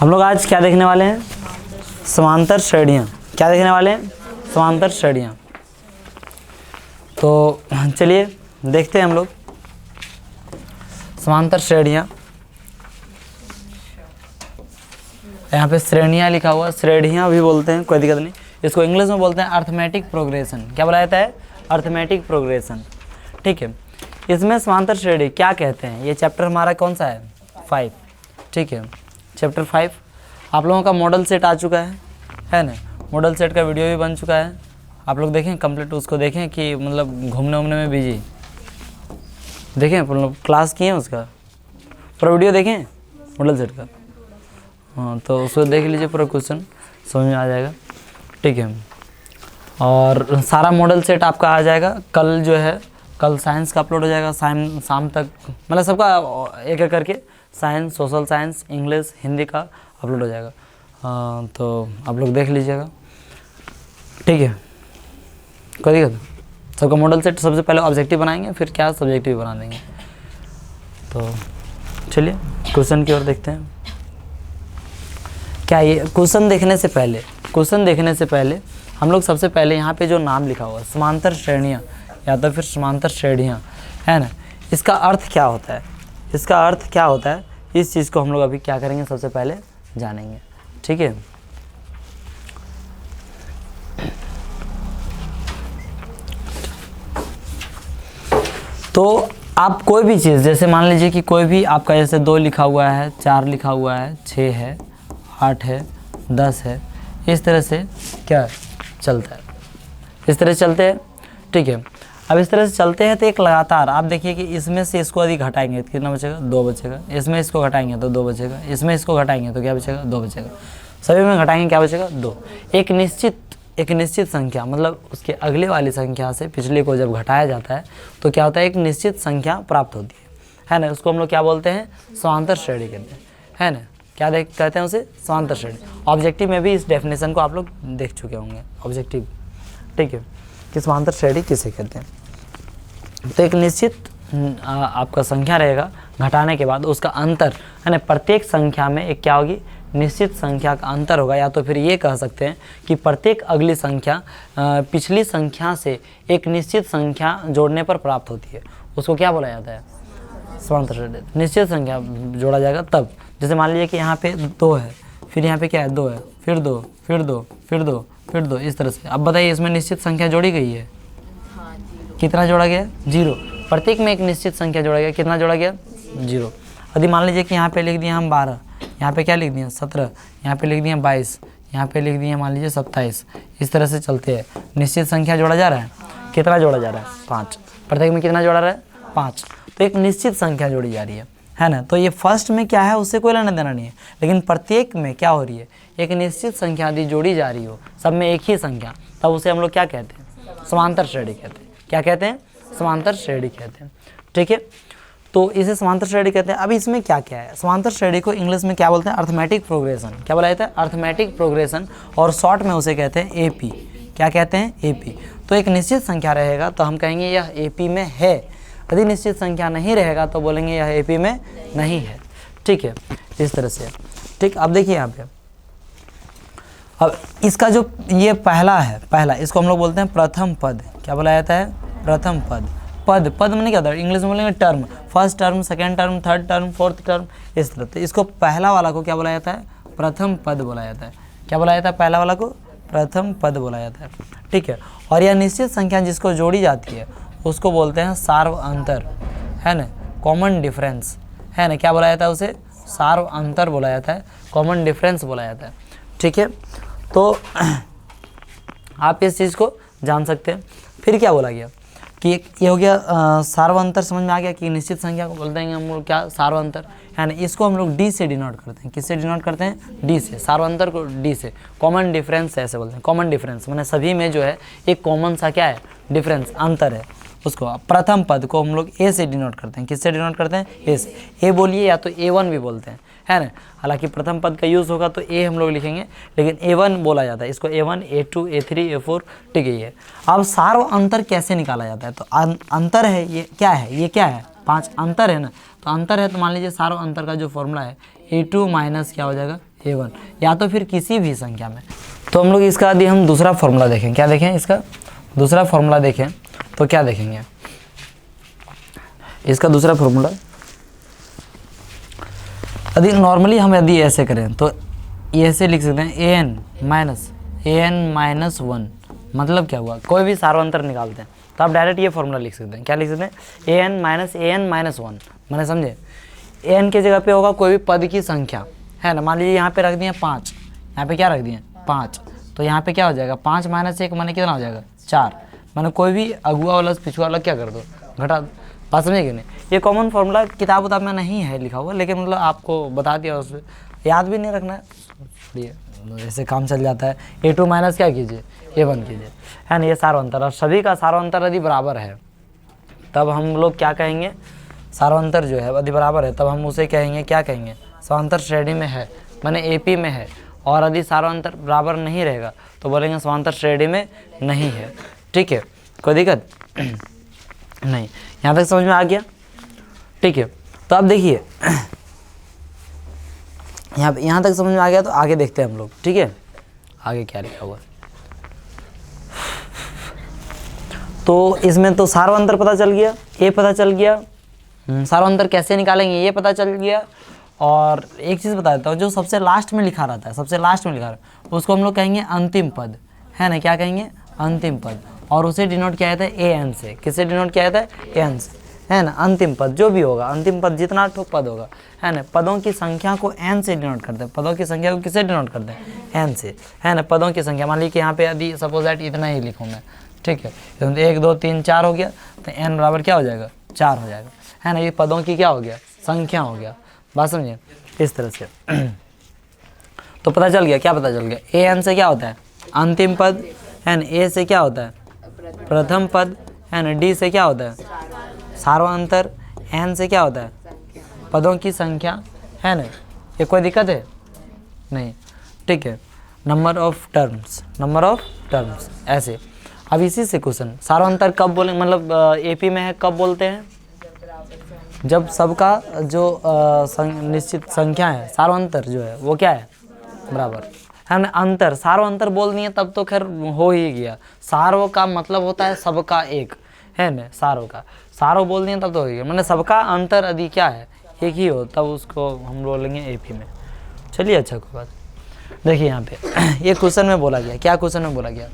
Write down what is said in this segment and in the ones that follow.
हम लोग आज क्या देखने वाले हैं? समांतर श्रेणियाँ। क्या देखने वाले हैं? समांतर श्रेणियाँ। तो चलिए देखते हैं हम लोग समांतर श्रेणियाँ। यहाँ पे श्रेणियाँ लिखा हुआ, श्रेणियाँ भी बोलते हैं, कोई दिक्कत नहीं। इसको इंग्लिश में बोलते हैं अर्थमेटिक प्रोग्रेशन। क्या बोला जाता है? Arithmetic progression. ठीक है, इसमें समांतर श्रेणी क्या कहते हैं? ये चैप्टर हमारा कौन सा है? 5। ठीक है, चैप्टर 5 आप लोगों का मॉडल सेट आ चुका है ना? मॉडल सेट का वीडियो भी बन चुका है, आप लोग देखें कंप्लीट, उसको देखें कि मतलब घूमने उमने में बिजी देखें, मतलब क्लास किए हैं उसका पूरा वीडियो देखें मॉडल सेट का। हाँ, तो उसको देख लीजिए, पूरा क्वेश्चन समझ में आ जाएगा। ठीक है, और सारा मॉडल सेट आपका आ जाएगा। कल जो है, कल साइंस का अपलोड हो जाएगा शाम तक, मतलब सबका एक एक करके, science, social science, English, Hindi का अपलोड हो जाएगा। तो आप लोग देख लीजिएगा। ठीक है, कोई दिक्कत? सबका मॉडल सेट सबसे पहले ऑब्जेक्टिव बनाएंगे, फिर क्या सब्जेक्टिव बना देंगे। तो चलिए क्वेश्चन की ओर देखते हैं। क्या ये क्वेश्चन देखने से पहले हम लोग सबसे पहले यहाँ पे जो नाम लिखा हुआ है समांतर श्रेणियाँ या तो फिर समांतर श्रेणियाँ है ना, इसका अर्थ क्या होता है? इसका अर्थ क्या होता है, इस चीज़ को हम लोग अभी क्या करेंगे, सबसे पहले जानेंगे। ठीक है, तो आप कोई भी चीज़, जैसे मान लीजिए कि कोई भी आपका जैसे 2 लिखा हुआ है, 4 लिखा हुआ है, 6 है, 8 है, 10 है, इस तरह से क्या चलता है, इस तरह से चलते हैं। ठीक है, अब इस तरह से चलते हैं तो एक लगातार आप देखिए कि इसमें से इसको यदि घटाएंगे तो कितना बचेगा? 2 बचेगा। इसमें इसको घटाएंगे तो 2 बचेगा। इसमें इसको घटाएंगे तो क्या बचेगा? 2 बचेगा। सभी में घटाएंगे क्या बचेगा? 2। एक निश्चित संख्या, मतलब उसके अगले वाली संख्या से पिछले को जब घटाया जाता है तो क्या होता है? एक निश्चित संख्या प्राप्त होती है ना। उसको हम लोग क्या बोलते हैं? समांतर श्रेणी कहते हैं, है ना। क्या कहते हैं उसे? समांतर श्रेणी। ऑब्जेक्टिव में भी इस डेफिनेशन को आप लोग देख चुके होंगे, ऑब्जेक्टिव। ठीक है, कि समांतर श्रेणी किसे कहते हैं। तो एक निश्चित आपका संख्या रहेगा, घटाने के बाद उसका अंतर, है ना, प्रत्येक संख्या में एक क्या होगी? निश्चित संख्या का अंतर होगा। या तो फिर ये कह सकते हैं कि प्रत्येक अगली संख्या पिछली संख्या से एक निश्चित संख्या जोड़ने पर प्राप्त होती है। उसको क्या बोला जाता है? समांतर श्रेणी। निश्चित संख्या जोड़ा जाएगा तब, जैसे मान लीजिए कि यहाँ पे 2 है, फिर यहाँ पे क्या है? 2 है, फिर 2, फिर 2, फिर 2, फिर 2, इस तरह से। अब बताइए इसमें निश्चित संख्या जोड़ी गई है? कितना जोड़ा गया? 0। प्रत्येक में एक निश्चित संख्या जोड़ा गया, कितना जोड़ा गया? 0। यदि मान लीजिए कि यहाँ पे लिख दिया हम 12, यहाँ पे क्या लिख दिया? 17, यहाँ पे लिख दिया 22, यहाँ पे लिख दिया मान लीजिए 27, इस तरह से चलते हैं। निश्चित संख्या जोड़ा जा रहा है, कितना जोड़ा जा रहा है? 5। प्रत्येक में कितना जोड़ा रहा है? 5। तो एक निश्चित संख्या जोड़ी जा रही है ना। तो ये फर्स्ट में क्या है, उससे कोई लेना देना नहीं है, लेकिन प्रत्येक में क्या हो रही है? एक निश्चित संख्या यदि जोड़ी जा रही हो, सब में एक ही संख्या, तब उसे हम लोग क्या कहते हैं? समांतर श्रेणी कहते हैं। क्या कहते हैं? समांतर श्रेणी कहते हैं। ठीक है, तो इसे समांतर श्रेणी कहते हैं। अब इसमें क्या क्या है? समांतर श्रेणी को इंग्लिश में क्या बोलते हैं? Arithmetic progression. क्या बोला जाता है? अर्थमेटिक प्रोग्रेशन, और शॉर्ट में उसे कहते हैं एपी। क्या कहते हैं? एपी। तो एक निश्चित संख्या रहेगा तो हम कहेंगे यह एपी में है, यदि निश्चित संख्या नहीं रहेगा तो बोलेंगे यह एपी में नहीं है। ठीक है, इस तरह से। ठीक, अब देखिए यहाँ पे, अब इसका जो ये पहला है, पहला, इसको हम लोग बोलते हैं प्रथम पद। क्या बोला जाता है? प्रथम पद। पद मैंने क्या था? इंग्लिश में बोलेंगे term, first term, second term, third term, fourth term, इस तरह। तो इसको पहला वाला को क्या बोला जाता है? प्रथम पद बोला जाता है। क्या बोला जाता है? पहला वाला को प्रथम पद बोला जाता है। ठीक है, और यह निश्चित संख्या जिसको जोड़ी जाती है उसको बोलते हैं सार्व अंतर, है ना, कॉमन डिफरेंस, है ना। क्या बोला जाता है उसे? सार्व अंतर बोला जाता है, कॉमन डिफरेंस बोला जाता है। ठीक है, तो आप इस चीज़ को जान सकते हैं। फिर क्या बोला गया कि ये हो गया सार्व अंतर, समझ में आ गया कि निश्चित संख्या को बोलते हैं हम लोग क्या? सार्व अंतर, है ना। इसको हम लोग डी से डिनोट करते हैं। किससे डिनोट करते हैं? डी से। सार्व अंतर को डी से। कॉमन डिफरेंस ऐसे बोलते हैं। कॉमन डिफरेंस माने सभी में जो है एक कॉमन सा क्या है? डिफरेंस, अंतर है। उसको प्रथम पद को हम लोग ए से डिनोट करते हैं। किससे डिनोट करते हैं? ए से। ए बोलिए या तो A1 भी बोलते हैं, है ना। हालांकि प्रथम पद का यूज़ होगा तो ए हम लोग लिखेंगे, लेकिन A1 बोला जाता है इसको। A1, A2, A3, A4, ठीक है। ये अब सार्व अंतर कैसे निकाला जाता है? तो अंतर है, ये क्या है? ये क्या है? 5 अंतर है ना। तो अंतर है तो मान लीजिए सार्व अंतर का जो फॉर्मूला है A2 माइनस क्या हो जाएगा? A1, या तो फिर किसी भी संख्या में। तो हम लोग इसका यदि हम दूसरा फॉर्मूला देखें, क्या देखें, इसका दूसरा फॉर्मूला देखें तो क्या देखेंगे, इसका दूसरा फॉर्मूला यदि नॉर्मली हम यदि ऐसे करें तो ऐसे लिख सकते हैं an माइनस 1, मतलब क्या हुआ, कोई भी सार्वंतर निकालते हैं तो आप डायरेक्ट ये फॉर्मूला लिख सकते हैं, क्या लिख सकते हैं, an माइनस 1, मैंने समझे, an के जगह पे होगा कोई भी पद की संख्या, है ना, मान लीजिए यहाँ पे रख दिए 5, यहाँ पे क्या रख दिए 5, तो यहाँ पे क्या हो जाएगा 5 माइनस 1 माने कितना हो जाएगा 4, मैंने कोई भी अगुआ वाला पिछुआ वाला क्या कर दो, घटा, बात समझे कि नहीं। ये कॉमन फार्मूला किताब उताब में नहीं है लिखा हुआ, लेकिन मतलब आपको बता दिया, उसमें याद भी नहीं रखना है, ऐसे काम चल जाता है। A2 माइनस क्या कीजिए A1 कीजिए, है ना, ये सार्वंतर, और सभी का सार्वंतर यदि बराबर है तब हम लोग क्या कहेंगे, सार्वंतर जो है यदि बराबर है तब हम उसे कहेंगे, क्या कहेंगे, समांतर श्रेणी में है, माने AP में है, और यदि सार्वंतर बराबर नहीं रहेगा तो बोलेंगे समांतर श्रेणी में नहीं है। ठीक है, कोई दिक्कत नहीं, यहाँ तक समझ में आ गया। ठीक है, तो अब देखिए यहाँ तक समझ में आ गया, तो आगे देखते हैं हम लोग। ठीक है, आगे क्या लिखा हुआ है, तो इसमें तो सार्वंतर पता चल गया, ये पता चल गया, सार्वंतर कैसे निकालेंगे ये पता चल गया। और एक चीज़ बता देता हूँ, जो सबसे लास्ट में लिखा रहता है, सबसे लास्ट में लिखा रहता है उसको हम लोग कहेंगे अंतिम पद, है ना, क्या कहेंगे, अंतिम पद, और उसे डिनोट किया जाता है AN से। किससे डिनोट किया जाता है, AN से, है ना। अंतिम पद जो भी होगा, अंतिम पद जितना ठोक पद होगा, है ना, पदों की संख्या को n से डिनोट करते हैं, पदों की संख्या को किससे डिनोट करते हैं, n से, है ना, पदों की संख्या। मान लीजिए कि यहाँ पे यदि सपोज दैट इतना ही लिखूँ मैं, ठीक है, तो 1 2 3 4 हो गया, तो n बराबर क्या हो जाएगा, 4 हो जाएगा, है ना, ये पदों की क्या हो गया, संख्या हो गया, बात समझिए, इस तरह से। तो पता चल गया, क्या पता चल गया, AN से क्या होता है, अंतिम पद, है ना, A से क्या होता है, प्रथम पद, है ना, D से क्या होता है, सार्वंतर, N से क्या होता है, पदों की संख्या, है ना, ये कोई दिक्कत है नहीं। ठीक है, नंबर ऑफ टर्म्स, ऐसे। अब इसी से क्वेश्चन, सार्वंतर कब बोलेंगे, मतलब AP में है कब बोलते हैं, जब सबका जो निश्चित संख्या है, सार्वंतर जो है वो क्या है, बराबर, हमने अंतर, सार्वंतर बोल दिए तब तो खैर हो ही गया। सार्व का मतलब होता है सबका एक, है ना, सार्व बोल दिए तब तो हो गया, मैंने सबका अंतर यदि क्या है, एक ही हो, तब उसको हम बोलेंगे AP में। चलिए, अच्छा कोई बात। देखिए यहाँ पे ये क्वेश्चन में बोला गया, क्या क्वेश्चन में बोला गया,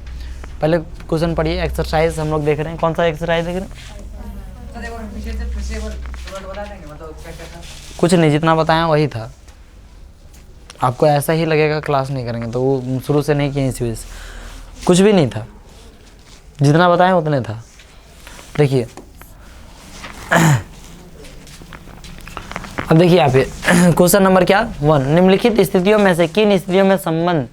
पहले क्वेश्चन पढ़िए, एक्सरसाइज हम लोग देख रहे हैं, कौन सा एक्सरसाइज देख रहे हैं, कुछ नहीं, जितना बताया वही था। आपको ऐसा ही लगेगा क्लास नहीं करेंगे, तो वो शुरू से नहीं किए, इस वजह से कुछ भी नहीं था, जितना बताया उतने था। देखिए अब देखिए यहाँ पे क्वेश्चन नंबर क्या 1, निम्नलिखित स्थितियों में से किन स्थितियों में संबंध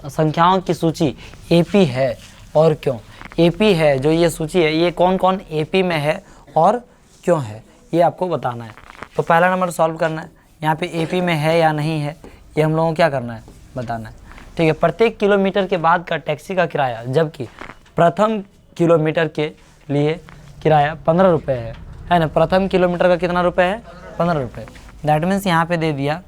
संख्याओं की सूची AP है और क्यों। AP है जो ये सूची है, ये कौन कौन AP में है और क्यों है, ये आपको बताना है। तो पहला नंबर सॉल्व करना है, यहाँ पे AP में है या नहीं है, ये हम लोगों को क्या करना है, बताना है। ठीक है, प्रत्येक किलोमीटर के बाद का टैक्सी का किराया, जबकि प्रथम किलोमीटर के लिए किराया 15 रुपये है ना, प्रथम किलोमीटर का कितना रुपये है, 15 रुपये। दैट मीन्स यहाँ पे दे दिया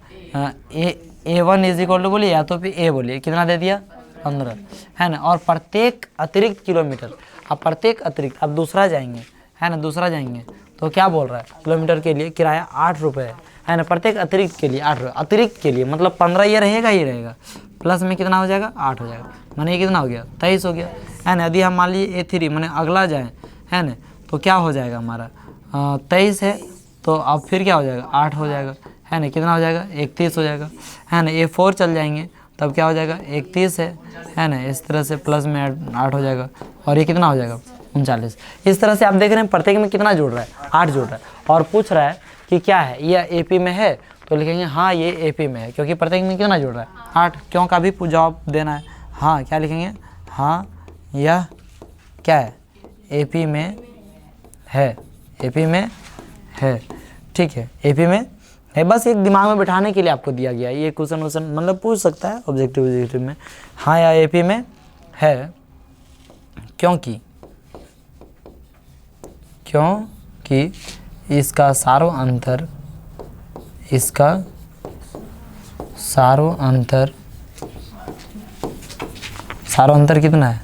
A1 इज इक्वल टू, बोलिए या तो फिर A बोलिए, कितना दे दिया 15, है ना, और प्रत्येक अतिरिक्त किलोमीटर, अब प्रत्येक अतिरिक्त, अब दूसरा जाएंगे, है ना, दूसरा जाएंगे तो क्या बोल रहा है, किलोमीटर के लिए किराया 8 रुपये है ना, प्रत्येक अतिरिक्त के लिए 8 रुपये, अतिरिक्त के लिए मतलब 15 ये रहेगा, ही रहेगा, प्लस में कितना हो जाएगा 8 हो जाएगा, माने ये कितना हो गया 23 हो गया, है ना। यदि हम मान लीजिए A3 माने अगला जाए, है ना, तो क्या हो जाएगा हमारा 23 है, तो अब फिर क्या हो जाएगा 8 हो जाएगा, है ना, कितना हो जाएगा 31 हो जाएगा, है ना। A4 चल जाएंगे तब क्या हो जाएगा 31 है ना, इस तरह से प्लस में 8 हो जाएगा, और ये कितना हो जाएगा 39। इस तरह से आप देख रहे हैं प्रत्येक में कितना जुड़ रहा है, 8 जुड़ रहा है, और पूछ रहा है कि क्या है, ये AP में है, तो लिखेंगे हाँ ये AP में है, क्योंकि प्रत्येक में कितना जुड़ रहा है 8, क्यों का भी जवाब देना है, हाँ क्या लिखेंगे, हाँ यह क्या है AP में है, AP में है, ठीक है, AP में है। बस एक दिमाग में बिठाने के लिए आपको दिया गया ये क्वेश्चन मतलब पूछ सकता है ऑब्जेक्टिव में, हाँ या AP में है, क्योंकि इसका सारो अंतर कितना है?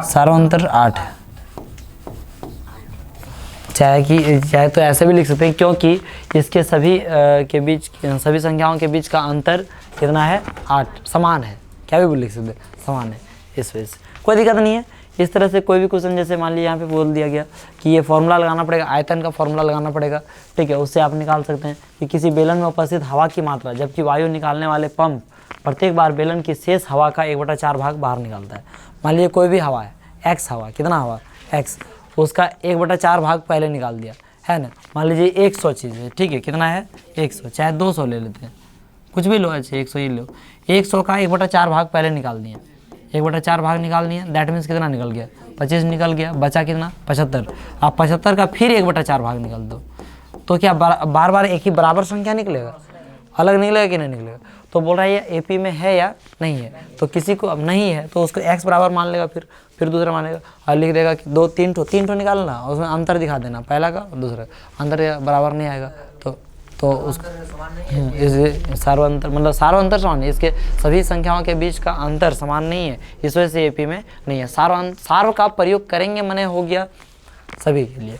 सारो अंतर 8 है। चाहे तो ऐसे भी लिख सकते हैं, क्योंकि इसके सभी के बीच, सभी संख्याओं के बीच का अंतर कितना है? 8, समान है। क्या भी लिख सकते हैं, समान है, इस वजह से कोई दिक्कत नहीं है। इस तरह से कोई भी क्वेश्चन, जैसे मान लीजिए यहाँ पे बोल दिया गया कि ये फॉर्मूला लगाना पड़ेगा, आयतन का फॉर्मूला लगाना पड़ेगा, ठीक है। उससे आप निकाल सकते हैं कि किसी बेलन में उपस्थित हवा की मात्रा, जबकि वायु निकालने वाले पंप प्रत्येक बार बेलन की शेष हवा का 1/4 भाग बाहर निकालता है। मान लीजिए कोई भी हवा है, एक्स हवा, कितना हवा? एक्स, उसका 1/4 भाग पहले निकाल दिया है ना। मान लीजिए 100 चीज़ है, ठीक है, कितना है? 100, चाहे 200 ले लेते हैं, कुछ भी लो, अच्छा 100 ही लो। 100 का 1/4 भाग पहले निकाल दिए, 1/4 भाग निकाल दिए, दैट मीन्स कितना निकल गया? 25 निकल गया। बचा कितना? 75। आप 75 का फिर 1/4 भाग निकाल दो, तो क्या बार बार एक ही बराबर संख्या निकलेगा? अलग निकलेगा कि नहीं निकलेगा? तो बोल रहा है ये एपी में है या नहीं है, तो किसी को अब नहीं है तो उसको x बराबर मान लेगा, फिर दूसरा मानेगा और लिख देगा कि 3 ठो निकालना, उसमें अंतर दिखा देना, पहला का और दूसरा अंतर बराबर नहीं आएगा तो उसको इस सारो अंतर, मतलब सारो अंतर समान है, इसके सभी संख्याओं के बीच का अंतर समान नहीं है, इस वजह से एपी में नहीं है। सारो का प्रयोग करेंगे, मने हो गया सभी के लिए।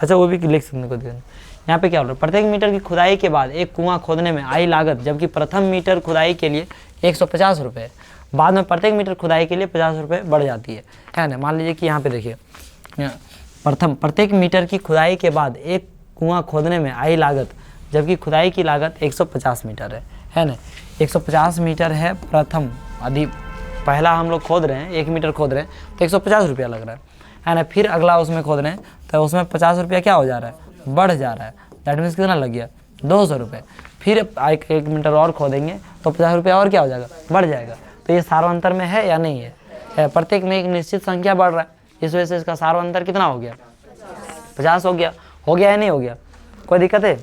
अच्छा, वो भी लिख सकते को देखना। यहाँ पे क्या बोल रहा है? प्रत्येक मीटर की खुदाई के बाद एक कुआं खोदने में आई लागत, जबकि प्रथम मीटर खुदाई के लिए 150 रुपये, बाद में प्रत्येक मीटर खुदाई के लिए 50 रुपये बढ़ जाती है ना। मान लीजिए कि यहाँ पे देखिए, प्रत्येक मीटर की खुदाई के बाद एक कुआं खोदने में आई लागत, जबकि खुदाई की लागत 150 मीटर है ना। 150 मीटर है प्रथम, यदि पहला हम लोग खोद रहे हैं, 1 मीटर खोद रहे हैं तो 150 रुपया लग रहा है ना। फिर अगला उसमें खोद रहे हैं तो उसमें 50 रुपया क्या हो जा रहा है? बढ़ जा रहा है। दैट मीन्स कितना लग गया? 200 रुपये। फिर 1 मीटर और खोदेंगे तो 50 रुपया और क्या हो जाएगा? बढ़ जाएगा। तो ये सारो अंतर में है या नहीं है? प्रत्येक में एक निश्चित संख्या बढ़ रहा है, इस वजह से इसका सारो अंतर कितना हो गया? 50 हो गया या नहीं हो गया? कोई दिक्कत है?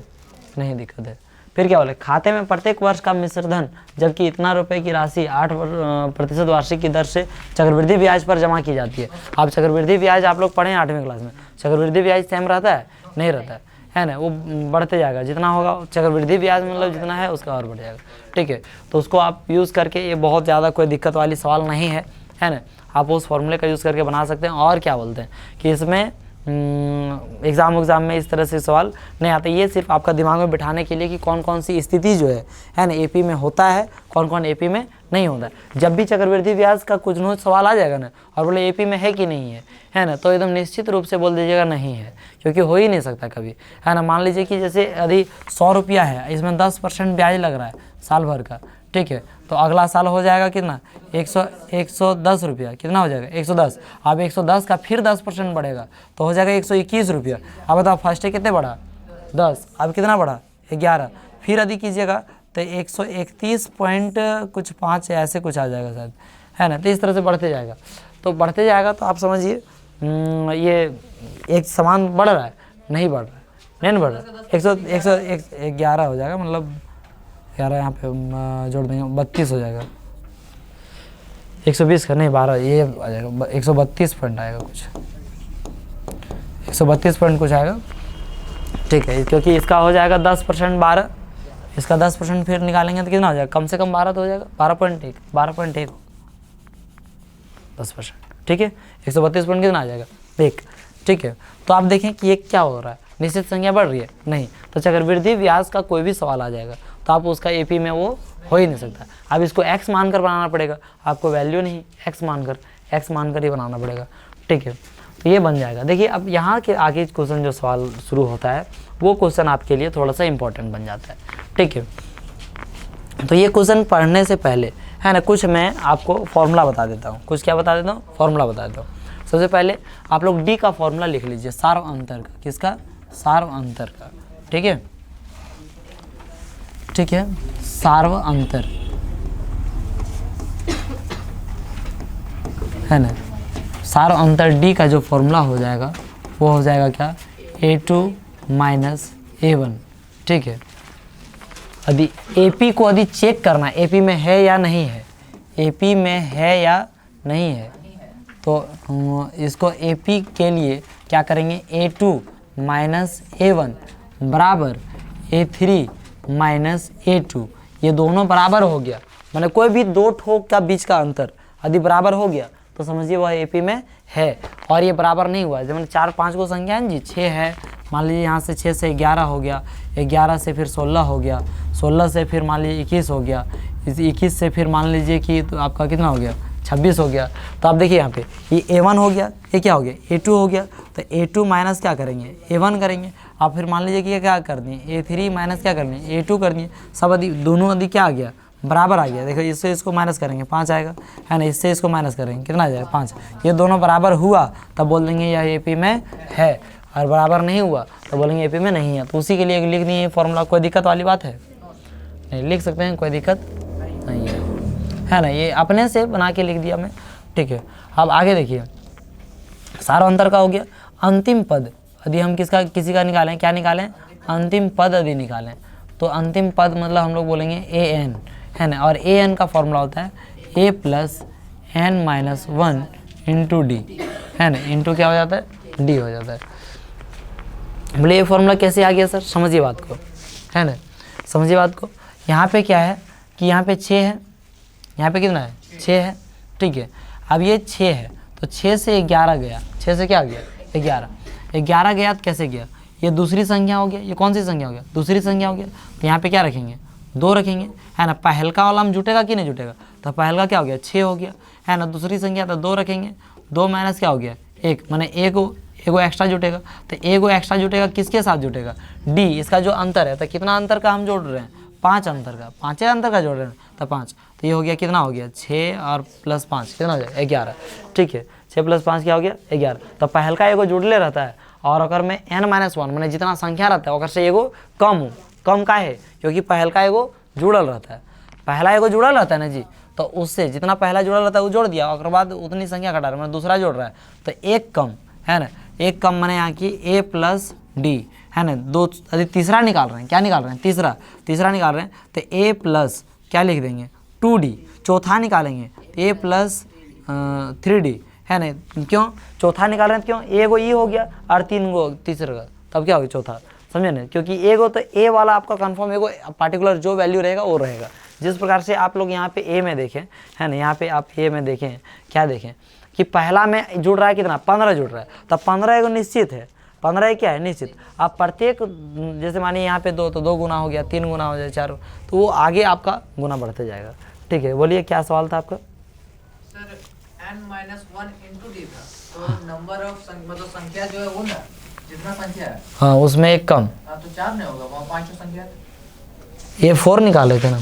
नहीं दिक्कत है। फिर क्या बोले? खाते में प्रत्येक वर्ष का मिश्र धन, जबकि इतना रुपए की राशि 8% वार्षिक की दर से चक्रवृद्धि ब्याज पर जमा की जाती है। अब चक्रवृद्धि ब्याज आप लोग पढ़े 8वीं क्लास में, चक्रवृद्धि ब्याज सेम रहता है? नहीं रहता है ना, वो बढ़ते जाएगा, जितना होगा चक्रवृद्धि ब्याज मतलब जितना है उसका और बढ़ जाएगा, ठीक है। तो उसको आप यूज़ करके, ये बहुत ज़्यादा कोई दिक्कत वाली सवाल नहीं है ना, आप उस फॉर्मूले का यूज़ करके बना सकते हैं। और क्या बोलते हैं कि इसमें एग्ज़ाम में इस तरह से सवाल नहीं आते, ये सिर्फ आपका दिमाग में बिठाने के लिए कि कौन कौन सी स्थिति जो है ना एपी में होता है, कौन कौन एपी में नहीं होता है। जब भी चक्रवृद्धि ब्याज का कुछ न सवाल आ जाएगा ना और बोले एपी में है कि नहीं है ना, तो एकदम निश्चित रूप से बोल दीजिएगा नहीं है, क्योंकि हो ही नहीं सकता कभी, है ना। मान लीजिए कि जैसे यदि 100 रुपया है, इसमें 10% ब्याज लग रहा है साल भर का, ठीक है, तो अगला साल हो जाएगा कितना? 110 रुपया, कितना हो जाएगा? 110। अब 110 का फिर 10% बढ़ेगा तो हो जाएगा 121 रुपया। अब बताओ फर्स्ट डे कितने बढ़ा? 10, अब कितना बढ़ा? 11। फिर यदि कीजिएगा तो 131 पॉइंट कुछ 5 ऐसे कुछ आ जाएगा शायद, है ना। तो इस तरह से बढ़ते जाएगा, तो बढ़ते जाएगा तो आप समझिए ये एक समान बढ़ रहा है, नहीं बढ़ रहा है, नहीं बढ़ रहा है। 111 हो जाएगा, मतलब 11 यहाँ पे जोड़ देंगे 32 हो जाएगा। 120 का नहीं 12, ये आ जाएगा 132 पॉइंट आएगा, कुछ 132 पॉइंट कुछ आएगा, ठीक है। क्योंकि इसका हो जाएगा 10% 12, इसका 10% फिर निकालेंगे तो कितना हो जाएगा? कम से कम 12 तो हो जाएगा, 12.1 10%, ठीक है। 132 पॉइंट कितना आ जाएगा? 1, ठीक है। तो आप देखें कि ये क्या हो रहा है, निश्चित संख्या बढ़ रही है? नहीं। तो चक्रवृद्धि ब्याज का कोई भी सवाल आ जाएगा तो आप उसका एपी में वो हो ही नहीं सकता। अब इसको x मानकर बनाना पड़ेगा, आपको वैल्यू नहीं x मानकर ही बनाना पड़ेगा, ठीक है। तो ये बन जाएगा। देखिए अब यहाँ के आगे क्वेश्चन जो सवाल शुरू होता है वो क्वेश्चन आपके लिए थोड़ा सा इंपॉर्टेंट बन जाता है, ठीक है। तो ये क्वेश्चन पढ़ने से पहले, है ना, कुछ मैं आपको फॉर्मूला बता देता हूँ। कुछ क्या बता देता हूँ? फॉर्मूला बता देता हूँ। सबसे पहले आप लोग डी का फॉर्मूला लिख लीजिए, सार्व अंतर का। किसका? सार्व अंतर का, ठीक है, ठीक है। सार्व अंतर, है ना। सार्व अंतर डी का जो फॉर्मूला हो जाएगा वो हो जाएगा क्या? A2 माइनस A1, ठीक है। यदि AP को यदि चेक करना AP में है या नहीं है, AP में है या नहीं है, तो इसको AP के लिए क्या करेंगे? A2 माइनस A1 बराबर A3 माइनस A2, ये दोनों बराबर हो गया, मैंने कोई भी दो ठोक का बीच का अंतर यदि बराबर हो गया तो समझिए वह एपी में है। और ये बराबर नहीं हुआ, जब मैंने 4 5 को संख्या है जी, 6 है, मान लीजिए यहाँ से 6 से 11 हो गया, 11 से फिर 16 हो गया, 16 से फिर मान लीजिए 21 हो गया, इस 21 से फिर मान लीजिए कि तो आपका कितना हो गया, 26 हो गया। तो आप देखिए यहाँ पे ये A1 हो गया, ये क्या हो गया, A2 हो गया, तो A2 माइनस क्या करेंगे, A1 करेंगे। आप फिर मान लीजिए कि ये क्या कर दिए, A3 माइनस क्या कर दिए, A2 कर दिए। सब यदि दोनों यदि क्या आ गया, बराबर आ गया। देखो इससे इसको माइनस करेंगे 5 आएगा, है ना, इससे इसको माइनस करेंगे कितना आ जाएगा 5। ये दोनों बराबर हुआ तब बोल देंगे यह एपी में है, और बराबर नहीं हुआ तो बोलेंगे एपी में नहीं है। तो उसी के लिए लिख दिए फॉर्मूला। कोई दिक्कत वाली बात है नहीं, लिख सकते हैं, कोई दिक्कत नहीं है ना। ये अपने से बना के लिख दिया मैं, ठीक है। अब आगे देखिए, सारा अंतर का हो गया। अंतिम पद यदि हम किसी का निकालें, क्या निकालें, अंतिम पद यदि निकालें तो अंतिम पद मतलब हम लोग बोलेंगे an, है ना। और an का फॉर्मूला होता है a plus n minus 1 into D, है ना, इंटू क्या हो जाता है, d हो जाता है। बोले ये फॉर्मूला कैसे आ गया सर, समझिए बात को, है ना, समझिए बात को। यहाँ पे क्या है कि यहाँ पे 6 है, यहाँ पे कितना है, 6 है, ठीक है। अब ये 6 है तो 6 से 11 गया, 6 से क्या गया, 11 गया तो कैसे गया, ये दूसरी संख्या हो गया। ये कौन सी संख्या हो गया, दूसरी संख्या हो गया। तो यहाँ पे क्या रखेंगे, 2 रखेंगे, है ना। पहलका वाला हम जुटेगा कि नहीं जुटेगा, तो पहलका क्या हो गया, 6 हो गया, है ना। दूसरी संख्या तो 2 रखेंगे, 2 माइनस क्या हो गया 1, माने एगो एक्स्ट्रा जुटेगा। तो एगो एक्स्ट्रा जुटेगा, किसके साथ जुटेगा, डी, इसका जो अंतर है। तो कितना अंतर का हम जोड़ रहे हैं, 5 अंतर का, 5 अंतर का जोड़ रहे हैं, तो 5। तो ये हो गया कितना हो गया, 6 और प्लस 5 कितना हो जाएगा, 11, ठीक है। 6 प्लस 5 क्या हो गया, 11। तो पहलका एगो जुड़ले रहता है, और अगर मैं n-1 मैंने जितना संख्या रहता है अगर से एगो कम का है, क्योंकि पहलका एगो जुड़ल रहता है, पहला एगो जुड़ल रहता है ना जी। तो उससे जितना पहला जुड़ल रहता है वो जोड़ दिया, और बाद उतनी संख्या घटा रहा है, मैंने दूसरा जोड़ रहा है। तो एक कम, है ना, एक कम मैंने यहाँ की a प्लस डी, है ना। यदि तीसरा निकाल रहे हैं, क्या निकाल रहे हैं, तीसरा निकाल रहे हैं, तो a प्लस क्या लिख देंगे 2d। चौथा निकालेंगे तो a प्लस 3d, है ना। क्यों चौथा निकाल रहे हैं, क्यों, एगो ई हो गया और 3 गो तीसरे का, तब क्या हो गया चौथा, समझे ना। क्योंकि एगो तो ए वाला आपका कंफर्म, एगो पार्टिकुलर जो वैल्यू रहेगा वो रहेगा। जिस प्रकार से आप लोग यहाँ पे ए में देखें, है ना, यहाँ पे आप ए में देखें, क्या देखें कि पहला में जुड़ रहा है कितना, 15 जुड़ रहा है। तब 15 एगो निश्चित है, 15 क्या है, निश्चित। आप प्रत्येक जैसे मानिए यहाँ पे 2 तो 2 गुना हो गया, 3 गुना हो जाए, 4, तो वो आगे आपका गुना बढ़ते जाएगा, ठीक है। बोलिए क्या सवाल था आपका, n-1 into d था, तो नंबर ऑफ मतलब संख्या जो है वो ना, जितना संख्या है, हाँ उसमें एक कम, हाँ तो 4 नहीं होगा, वहाँ 5 संख्या है। ये 4 निकाले थे ना,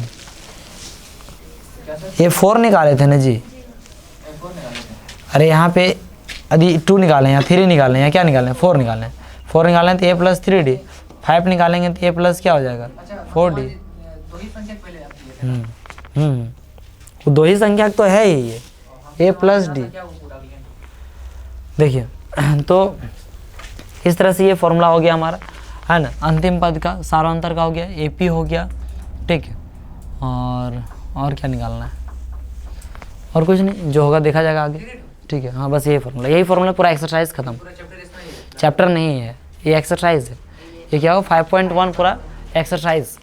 क्या सर, ये 4 निकाले थे ना जी। A4 निकाले थे। अरे यहाँ पे यदि 2 निकालें या 3 निकालें या क्या निकालें, 4 निकालें, 4 निकालें तो a प्लस 3d, 5 निकालेंगे तो a प्लस क्या हो जाएगा, अच्छा 4d। दो ही संख्या पहले आप दिए थे ना। वो 2 ही संख्या तो है ही ये, a प्लस डी। क्या वो पूरा लिया? देखिए तो इस तरह से ये फॉर्मूला हो गया हमारा, है ना। अंतिम पद का सारांतर का हो गया, एपी हो गया, ठीक है। और क्या निकालना है, और कुछ नहीं, जो होगा देखा जाएगा आगे, ठीक है। हाँ बस यही फॉर्मूला, पूरा एक्सरसाइज खत्म। पूरा चैप्टर इसमें ही है। चैप्टर नहीं है, ये एक्सरसाइज है। ये क्या हो 5.1 पूरा एक्सरसाइज,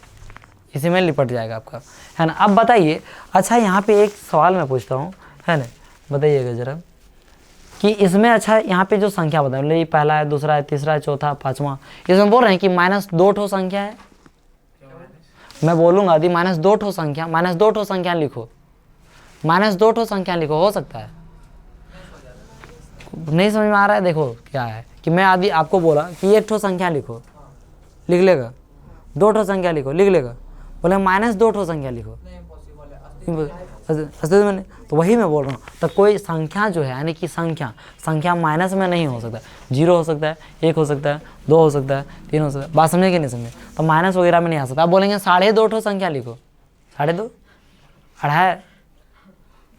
इसी में लिपट जाएगा आपका, है ना। अब बताइए, अच्छा यहाँ पे एक सवाल मैं पूछता हूँ, है ना, बताइएगा ज़रा कि इसमें, अच्छा यहाँ पे जो संख्या बताओ, मतलब ये पहला है, दूसरा है, तीसरा है, चौथा, पाँचवा, इसमें बोल रहे हैं कि -2 ठो संख्या है। मैं बोलूँगा यदि -2 ठो संख्या, -2 ठो संख्या लिखो, -2 ठो संख्या लिखो, हो सकता है, नहीं समझ में आ रहा है। देखो क्या है कि मैं यदि आपको बोला कि 1 ठो संख्या लिखो, लिख लेगा, 2 ठो संख्या लिखो, लिख लेगा, बोले -2 ठो संख्या लिखो, मैंने तो वही मैं बोल रहा हूँ। तो कोई संख्या जो है, यानी कि संख्या माइनस में नहीं हो सकता, 0 हो सकता है, 1 हो सकता है, 2 हो सकता है, 3 हो सकता है, बात समझे कि नहीं समझे। तो माइनस वगैरह में नहीं आ सकता। आप बोलेंगे 2.5 ठो संख्या लिखो, 2.5,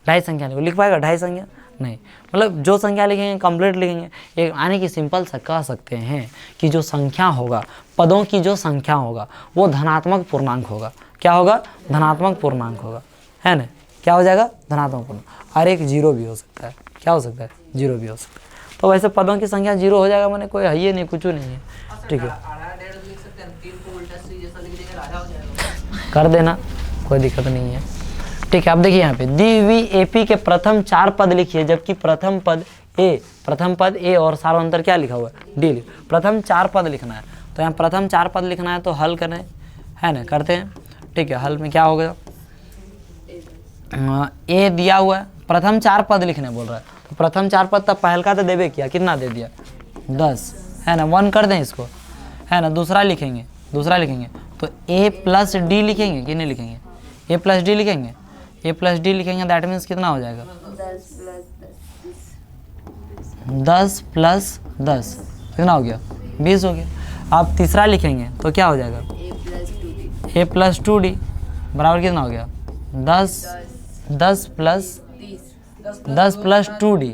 2.5 संख्या लिखो, लिख पाएगा 2.5 संख्या नहीं, मतलब जो संख्या लिखेंगे कंप्लीट लिखेंगे। एक यानी कि सिंपल सा कह सकते हैं कि जो संख्या होगा, पदों की जो संख्या होगा वो धनात्मक पूर्णांक होगा। क्या होगा, धनात्मक पूर्णांक होगा, है ना। क्या हो जाएगा, धनात्मक पूर्णांक। और एक 0 भी हो सकता है, क्या हो सकता है, 0 भी हो सकता है। तो वैसे पदों की संख्या 0 हो जाएगा, मैंने कोई है ही नहीं, कुछ नहीं है, ठीक है। कर देना, कोई दिक्कत नहीं है। ठीक है, अब देखिए यहाँ पे दी हुई एपी के प्रथम 4 पद लिखिए, जबकि प्रथम पद ए और सार्वंतर क्या लिखा हुआ है, डी। प्रथम 4 पद लिखना है, तो यहाँ प्रथम 4 पद लिखना है, तो हल करें, है ना, करते हैं। ठीक है, हल में क्या होगा, ए दिया हुआ है, प्रथम 4 पद लिखने बोल रहा है, तो प्रथम 4 पद तब पहल का तो देवे किया, कितना दे दिया 10, है ना, 1 कर दें इसको, है ना। दूसरा लिखेंगे तो ए प्लस डी लिखेंगे कि नहीं लिखेंगे, ए प्लस डी लिखेंगे, ए प्लस डी लिखेंगे, दैट मीन्स कितना हो जाएगा 10 प्लस 10 कितना हो गया 20 हो गया। अब तीसरा लिखेंगे तो क्या हो जाएगा ए प्लस 2d बराबर कितना हो गया 10 प्लस 2d,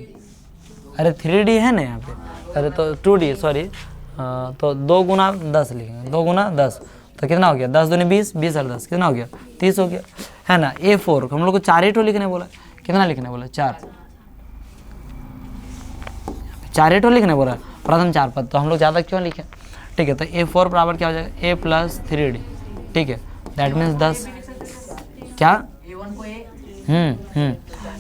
अरे 3d है ना यहाँ पे, अरे तो 2d सॉरी, तो 2 गुना 10 लिखेंगे, 2 गुना 10 तो कितना हो गया 10 दूनी 20, 20 और 10 कितना हो गया 30 हो गया, है ना। A4 हम लोग को 4 ही लिखने बोला, कितना लिखने बोला 4 ही लिखने बोला प्रथम 4 पद, तो हम लोग ज़्यादा क्यों लिखे। ठीक है, तो A4 बराबर क्या हो जाएगा A प्लस 3d। ठीक है, दैट मीन्स 10 क्या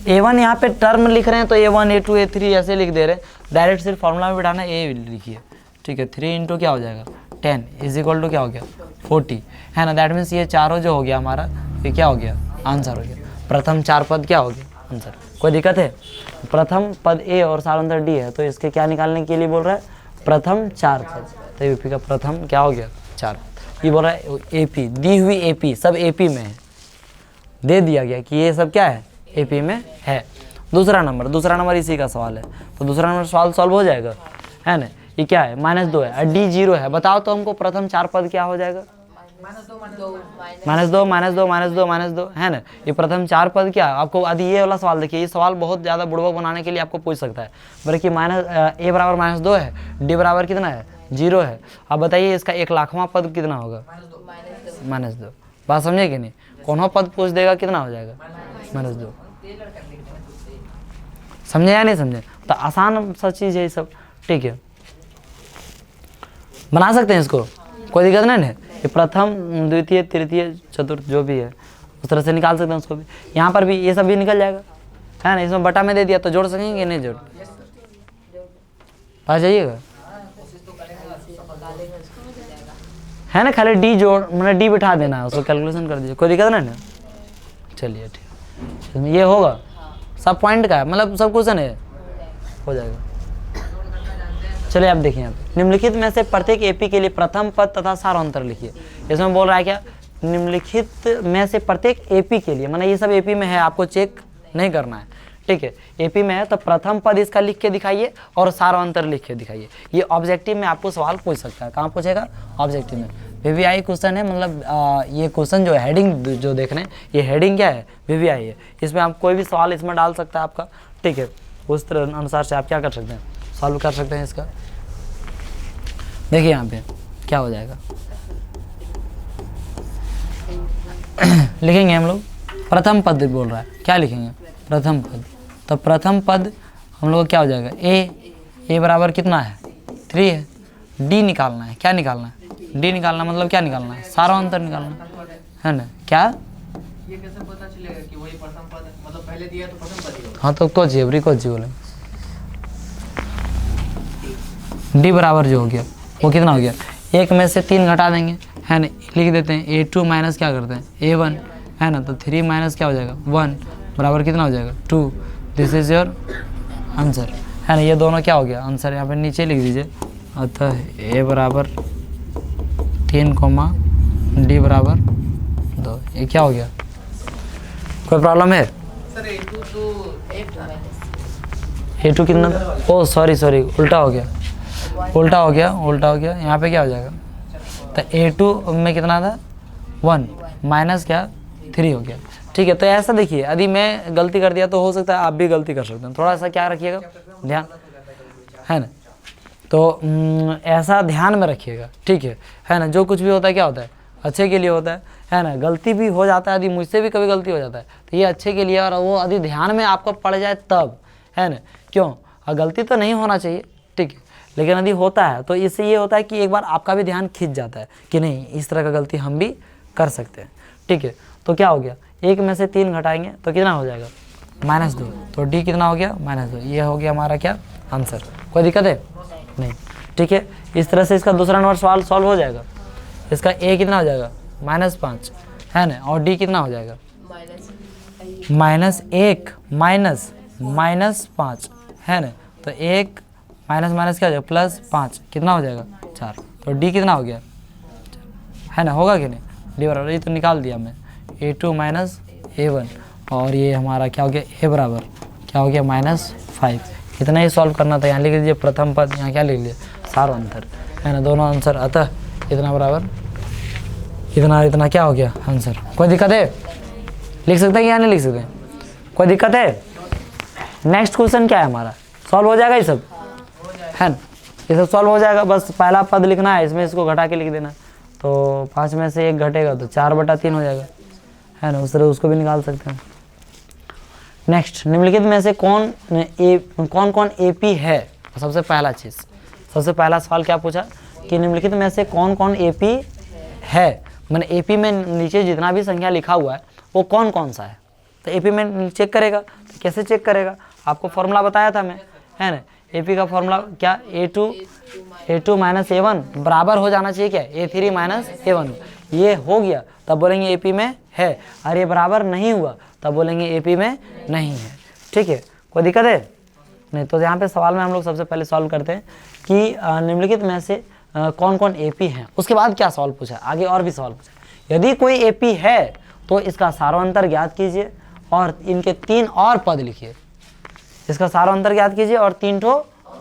A1 यहाँ पे टर्म लिख रहे हैं, तो A1 A2 A3 ऐसे लिख दे रहे हैं, डायरेक्ट सिर्फ फॉर्मूला में बिठाना A लिखिए। ठीक है, 3 इंटू क्या हो जाएगा 10 इज इक्वल टू क्या हो गया 40, है ना। दैट मीन्स ये चारों जो हो गया हमारा, ये क्या हो गया आंसर हो गया, प्रथम 4 पद क्या हो गया आंसर। कोई दिक्कत है, प्रथम पद ए और सार्वंतर डी है, तो इसके क्या निकालने के लिए बोल रहा है प्रथम 4 पद, तो यूपी का प्रथम क्या हो गया 4। ये बोल रहा है एपी, दी हुई एपी सब एपी में है, दे दिया गया कि ये सब क्या है एपी में है। दूसरा नंबर इसी का सवाल है, तो दूसरा नंबर सवाल सॉल्व हो जाएगा, है ना। ये क्या है -2 है, डी 0 है, बताओ तो हमको प्रथम 4 पद क्या हो जाएगा -2 है ना। ये प्रथम 4 पद क्या है आपको, यदि ये वाला सवाल देखिए, ये सवाल बहुत ज़्यादा बुड़बक बनाने के लिए आपको पूछ सकता है। बल्कि ए बराबर -2 है, डी बराबर कितना है 0 है। अब बताइए इसका 1,00,000वां पद कितना होगा -2। बात समझे कि नहीं, कौन पद पूछ देगा कितना हो जाएगा -2, समझे या नहीं समझे। तो आसान सा चीज़ है ये सब। ठीक है, बना सकते हैं इसको, कोई दिक्कत नहीं है। ये प्रथम द्वितीय तृतीय चतुर्थ जो भी है उस तरह से निकाल सकते हैं उसको भी। यहाँ पर भी ये सब भी निकल जाएगा, है ना। इसमें बटा में दे दिया तो जोड़ सकेंगे नहीं जोड़, आ जाइएगा, है ना। खाली डी जोड़ मतलब डी बिठा देना है, उसको कैलकुलेशन कर दीजिए, कोई दिक्कत नहीं ना। चलिए ठीक है, ये होगा सब पॉइंट का है, मतलब सब क्वेश्चन है, हो जाएगा। चलिए आप देखिए यहाँ पे निम्नलिखित में से प्रत्येक एपी के लिए प्रथम पद तथा सारांतर लिखिए। इसमें बोल रहा है क्या, निम्नलिखित में से प्रत्येक एपी के लिए, माने ये सब एपी में है, आपको चेक नहीं करना है। ठीक है, एपी में है तो प्रथम पद इसका लिख के दिखाइए और सारांतर लिख के दिखाइए। ये ऑब्जेक्टिव में आपको सवाल पूछ सकता है, कहाँ पूछेगा ऑब्जेक्टिव में। वीवीआई क्वेश्चन है, मतलब ये क्वेश्चन जो है हेडिंग जो देख रहे हैं, ये हेडिंग क्या है वीवीआई है, इसमें आप कोई भी सवाल इसमें डाल सकता है आपका। ठीक है, उस तरह अनुसार से आप क्या कर सकते हैं, सॉल्व कर सकते हैं इसका। देखिए यहाँ पे क्या हो जाएगा लिखेंगे हम लोग प्रथम पद बोल रहा है, क्या लिखेंगे प्रथम पद, तो प्रथम पद हम लोग क्या हो जाएगा ए बराबर कितना है 3 है। डी निकालना है, क्या निकालना है डी निकालना, मतलब क्या निकालना है सारांतर निकालना है ना। क्या ये कैसे पता चलेगा कि वही प्रथम पद, मतलब पहले दिया तो प्रथम पद ही होगा। हाँ, तो कोच जी बोले डी बराबर जो हो गया वो कितना हो गया, 1 में से 3 घटा देंगे, है ना। लिख देते हैं A2 माइनस क्या करते हैं A1, है ना। तो 3 माइनस क्या हो जाएगा 1 बराबर कितना हो जाएगा 2। दिस इज योर आंसर, है ना। ये दोनों क्या हो गया आंसर, यहाँ पे नीचे लिख दीजिए। अतः A बराबर 3, D बराबर 2, ये क्या हो गया, कोई प्रॉब्लम है सर A2 कितना, ओ सॉरी उल्टा हो गया यहाँ पे क्या हो जाएगा, तो A2 में कितना था 1 माइनस क्या 3 हो गया। ठीक है, तो ऐसा देखिए, यदि मैं गलती कर दिया तो हो सकता है आप भी गलती कर सकते हैं, थोड़ा सा क्या रखिएगा ध्यान, है ना। तो ऐसा ध्यान में रखिएगा, ठीक है ना। जो कुछ भी होता है क्या होता है अच्छे के लिए होता है ना। गलती भी हो जाता है, यदि मुझसे भी कभी गलती हो जाता है तो ये अच्छे के लिए, और वो यदि ध्यान में आपको पड़ जाए तब, है ना। क्यों, गलती तो नहीं होना चाहिए, ठीक है, लेकिन यदि होता है तो इससे ये होता है कि एक बार आपका भी ध्यान खिंच जाता है कि नहीं, इस तरह का गलती हम भी कर सकते हैं। ठीक है, तो क्या हो गया, 1 में से 3 घटाएंगे तो कितना हो जाएगा, -2। तो डी कितना हो गया, -2। ये हो गया हमारा क्या आंसर। कोई दिक्कत है नहीं, ठीक है। इस तरह से इसका दूसरा नंबर सवाल सॉल्व हो जाएगा। इसका ए कितना हो जाएगा, -5 है ना, और डी कितना हो जाएगा, -1 -5 है ना। तो 1 माइनस क्या हो जाएगा, +5 कितना हो जाएगा, 4। तो डी कितना हो गया, है ना, होगा कि नहीं, डी बराबर, ये तो निकाल दिया मैं, A2 - A1, और ये हमारा क्या हो गया, ए बराबर क्या हो गया, -5। इतना ही सॉल्व करना था। यहाँ लिख लीजिए प्रथम पद, यहाँ क्या लिख लीजिए, सारो अंतर, है ना, दोनों आंसर। अतः इतना बराबर इतना क्या हो गया आंसर। कोई दिक्कत है, लिख सकते हैं या नहीं लिख सकते हैं, कोई दिक्कत है। नेक्स्ट क्वेश्चन क्या है हमारा, सॉल्व हो जाएगा ये सब, है ना, ये सब सॉल्व हो जाएगा। बस पहला पद लिखना है, इसमें इसको घटा के लिख देना। तो 5 में से 1 घटेगा तो 4/3 हो जाएगा, है ना, उस तरह उसको भी निकाल सकते हैं। नेक्स्ट, निम्नलिखित में से कौन कौन एपी है। सबसे पहला चीज़, सबसे पहला सवाल क्या पूछा कि निम्नलिखित में से कौन कौन एपी है, मैंने एपी में नीचे जितना भी संख्या लिखा हुआ है वो कौन कौन सा है। तो एपी में चेक करेगा, तो कैसे चेक करेगा, आपको फॉर्मूला बताया था मैं, है ना। एपी का फॉर्मूला क्या, A2 - A1 बराबर हो जाना चाहिए क्या, A3 - A1। ये हो गया तब बोलेंगे एपी में है, और ये बराबर नहीं हुआ तब बोलेंगे एपी में नहीं है, ठीक है। कोई दिक्कत है नहीं। तो यहाँ पे सवाल में हम लोग सबसे पहले सॉल्व करते हैं कि निम्नलिखित में से कौन कौन एपी हैं। उसके बाद क्या सवाल पूछा, आगे और भी सवाल पूछा, यदि कोई एपी है तो इसका सारों ज्ञात कीजिए और इनके 3 और पद लिखिए। इसका सारों ज्ञात कीजिए और 3 ठो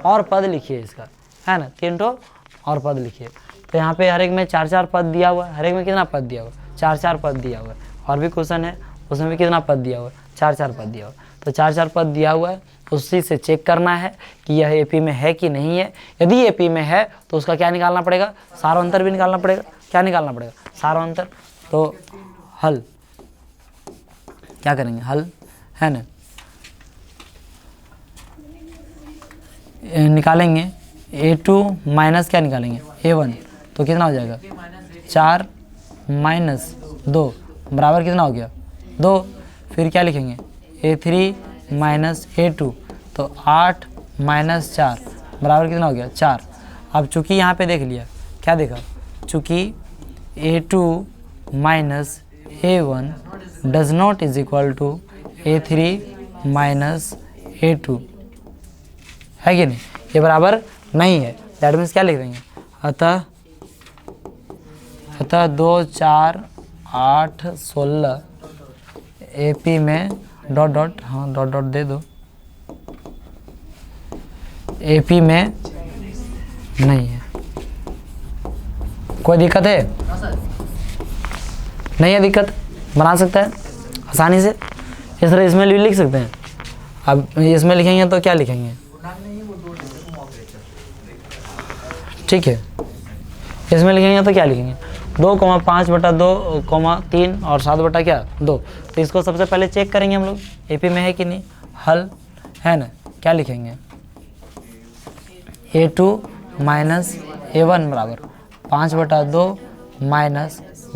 और पद लिखिए इसका, है ना, 3 ठो और पद लिखिए। तो यहाँ पे हर एक में 4-4 पद दिया हुआ है, हर एक में कितना पद दिया हुआ है, 4-4 पद दिया हुआ है। और भी क्वेश्चन है उसमें भी कितना पद दिया हुआ है, 4-4 पद दिया हुआ है। तो 4-4 पद दिया हुआ है, उसी से चेक करना है कि यह एपी में है कि नहीं है। यदि एपी में है तो उसका क्या निकालना पड़ेगा, सारों अंतर भी निकालना पड़ेगा। क्या निकालना पड़ेगा, सारों अंतर। तो हल क्या करेंगे, हल, है ना, निकालेंगे A2 माइनस क्या निकालेंगे, A1। तो कितना हो जाएगा, 4 - 2 बराबर कितना हो गया, 2। फिर क्या लिखेंगे, A3 - A2, तो 8 - 4 बराबर कितना हो गया, 4। अब चूँकि यहाँ पे देख लिया, क्या देखा, चूँकि A2 - A1 does not is equal to A3 - A2, है कि नहीं, ये बराबर नहीं है। दैट मीन्स क्या लिख देंगे, अतः 2, 4, 8, 16 एपी में ... हाँ डॉट दे दो, एपी में नहीं है। कोई दिक्कत है, नहीं है दिक्कत, बना सकता है आसानी से। इस तरह इसमें भी लिख सकते हैं। अब इसमें लिखेंगे तो क्या लिखेंगे, ठीक है, इसमें लिखेंगे तो क्या लिखेंगे, 2,5/2, 3 और 7/2। तो इसको सबसे पहले चेक करेंगे हम लोग एपी में है कि नहीं। हल, है ना, क्या लिखेंगे, A2 - A1 बराबर 5/2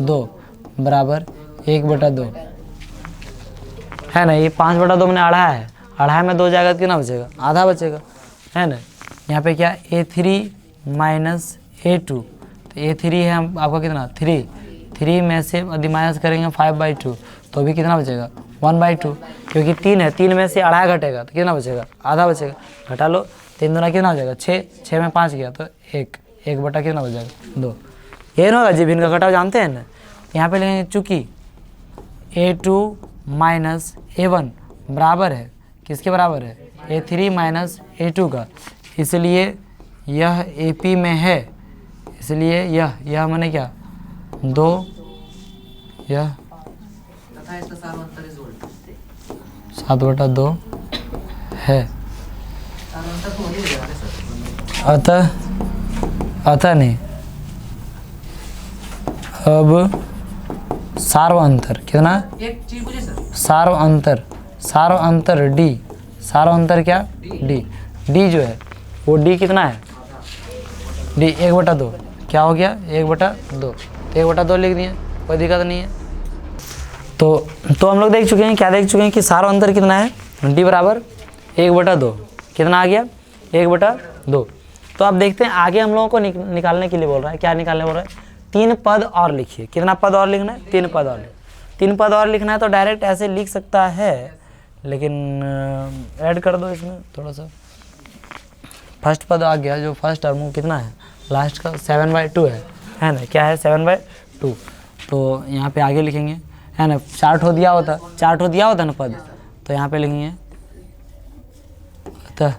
- 2 बराबर 1/2, है ना। ये 5/2 मैंने अढ़ाया है, अढ़ाई में 2 जाएगा तो कितना बचेगा, आधा बचेगा, है ना। यहाँ पे क्या, A3 - A2, तो A3 है आपका कितना, 3 में से यदि माइनस करेंगे 5/2 तो भी कितना बचेगा, 1/2, क्योंकि 3 है, 3 में से अढ़ाई घटेगा तो कितना बचेगा, आधा बचेगा। घटा लो, 3 दूना कितना हो जाएगा, 6 में 5 गया तो 1 बटा कितना हो जाएगा, 2। ये ना होगा जी, भिन्न का घटाव जानते हैं ना। यहाँ पे लेंगे चूँकि A2 - A1 बराबर है, किसके बराबर है, A3 - A2 का, इसलिए यह एपी में है, इसलिए यह मैंने क्या, 2, यह 7/2 है। अतः नहीं, अब सारो अंतर कितना, एक चीज पूछे सर, सारो अंतर डी, सारो अंतर क्या, डी जो है वो डी कितना है, डी 1/2। क्या हो गया, 1/2, तो 1/2 लिख दिए, कोई दिक्कत नहीं है। तो हम लोग देख चुके हैं, क्या देख चुके हैं कि सारा अंतर कितना है, डी बराबर 1/2। कितना आ गया, 1/2। तो अब देखते हैं आगे हम लोगों को निकालने के लिए बोल रहा है, क्या निकालने बोल रहा है, 3 पद और लिखिए। कितना पद और लिखना है, 3 पद और 3 पद और लिखना है। तो डायरेक्ट ऐसे लिख सकता है, लेकिन ऐड कर दो इसमें थोड़ा सा। फर्स्ट पद आ गया, जो फर्स्ट टर्म कितना है, लास्ट का 7/2 है ना, क्या है 7/2। तो यहाँ पे आगे लिखेंगे, है ना, 4 ठो दिया होता ना पद, तो यहाँ पे लिखेंगे तो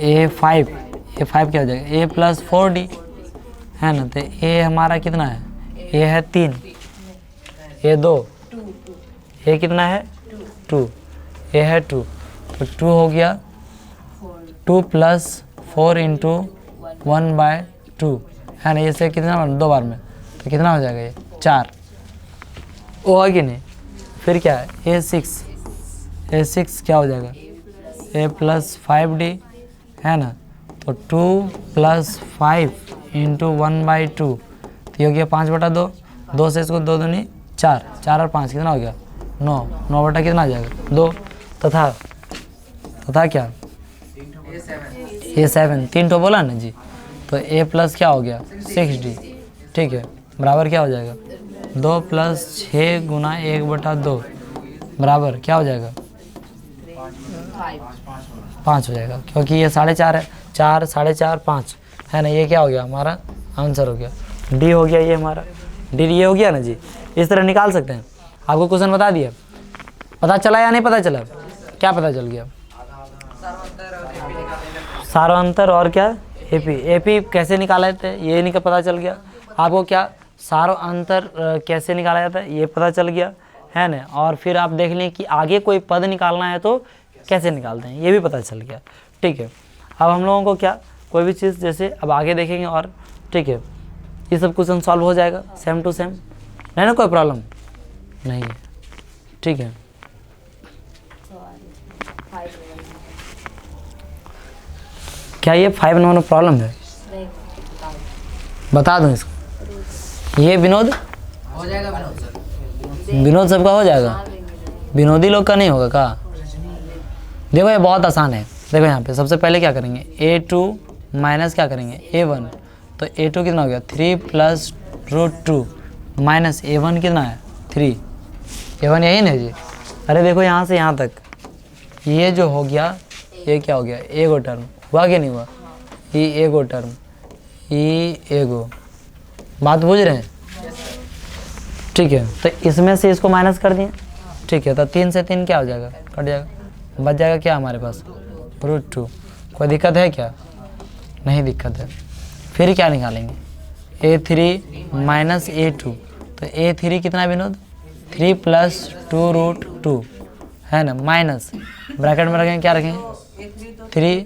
A5 क्या हो जाएगा, A + 4D, है ना। तो A हमारा कितना है, A है 3, A 2, A कितना है 2, A है 2, तो 2 हो गया, 2 + 4 × 1/2, है ना। इससे कितना 2 बार में, तो कितना हो जाएगा ये 4, वो है कि नहीं। फिर क्या है A6 क्या हो जाएगा, A + 5D, है ना। तो 2 + 5 × 1/2, तो ये हो गया 5/2। 2 से इसको 2 दूनी 4, 4 और 5 कितना हो गया 9, 9 बटा कितना आ जाएगा 2, तथा क्या A7 3 ठो बोला ना जी। तो A + क्या हो गया 6D, ठीक है, बराबर क्या हो जाएगा 2 + 6 × 1/2 बराबर क्या हो जाएगा 5 हो जाएगा, क्योंकि ये 4.5 है, 4 4.5 5, है ना। ये क्या हो गया हमारा आंसर हो गया, डी हो गया, ये हमारा डी ये हो गया ना जी। इस तरह निकाल सकते हैं। आपको क्वेश्चन बता दिया, पता चला या नहीं पता चला, क्या पता चल गया, सारा अंतर और क्या एपी कैसे निकाला जाता है ये नहीं का पता चल गया आपको। क्या सारा अंतर कैसे निकाला जाता है ये पता चल गया, है ना। और फिर आप देख लें कि आगे कोई पद निकालना है तो कैसे निकालते हैं ये भी पता चल गया, ठीक है। अब हम लोगों को क्या कोई भी चीज़ जैसे अब आगे देखेंगे और, ठीक है, ये सब क्वेश्चन सॉल्व हो जाएगा सेम टू सेम, नहीं ना, कोई प्रॉब्लम नहीं है, ठीक है। क्या ये 5 नंबर प्रॉब्लम है, बता दूं इसको, ये विनोद हो जाएगा विनोद सर, विनोद सबका हो जाएगा, विनोदी लोग का नहीं होगा का। देखो ये बहुत आसान है, देखो यहाँ पे सबसे पहले क्या करेंगे A2 माइनस क्या करेंगे A1, तो A2 कितना हो गया 3 + √2 माइनस A1 कितना है 3, A1 यही नहीं जी। अरे देखो यहाँ से यहाँ तक ये जो हो गया ये क्या हो गया एगो टर्म, हुआ कि नहीं हुआ, ये एगो टर्म, ये एगो, बात बुझ रहे हैं, ठीक है। तो इसमें से इसको माइनस कर दिए, ठीक है। तो 3 से 3 क्या हो जाएगा, कट जाएगा, बच जाएगा क्या हमारे पास √2। कोई दिक्कत है क्या, नहीं दिक्कत है। फिर क्या निकालेंगे A3 माइनस A2, तो A3 कितना विनोद 3 + 2√2, है ना, माइनस ब्रैकेट में रखेंगे, क्या रखेंगे 3,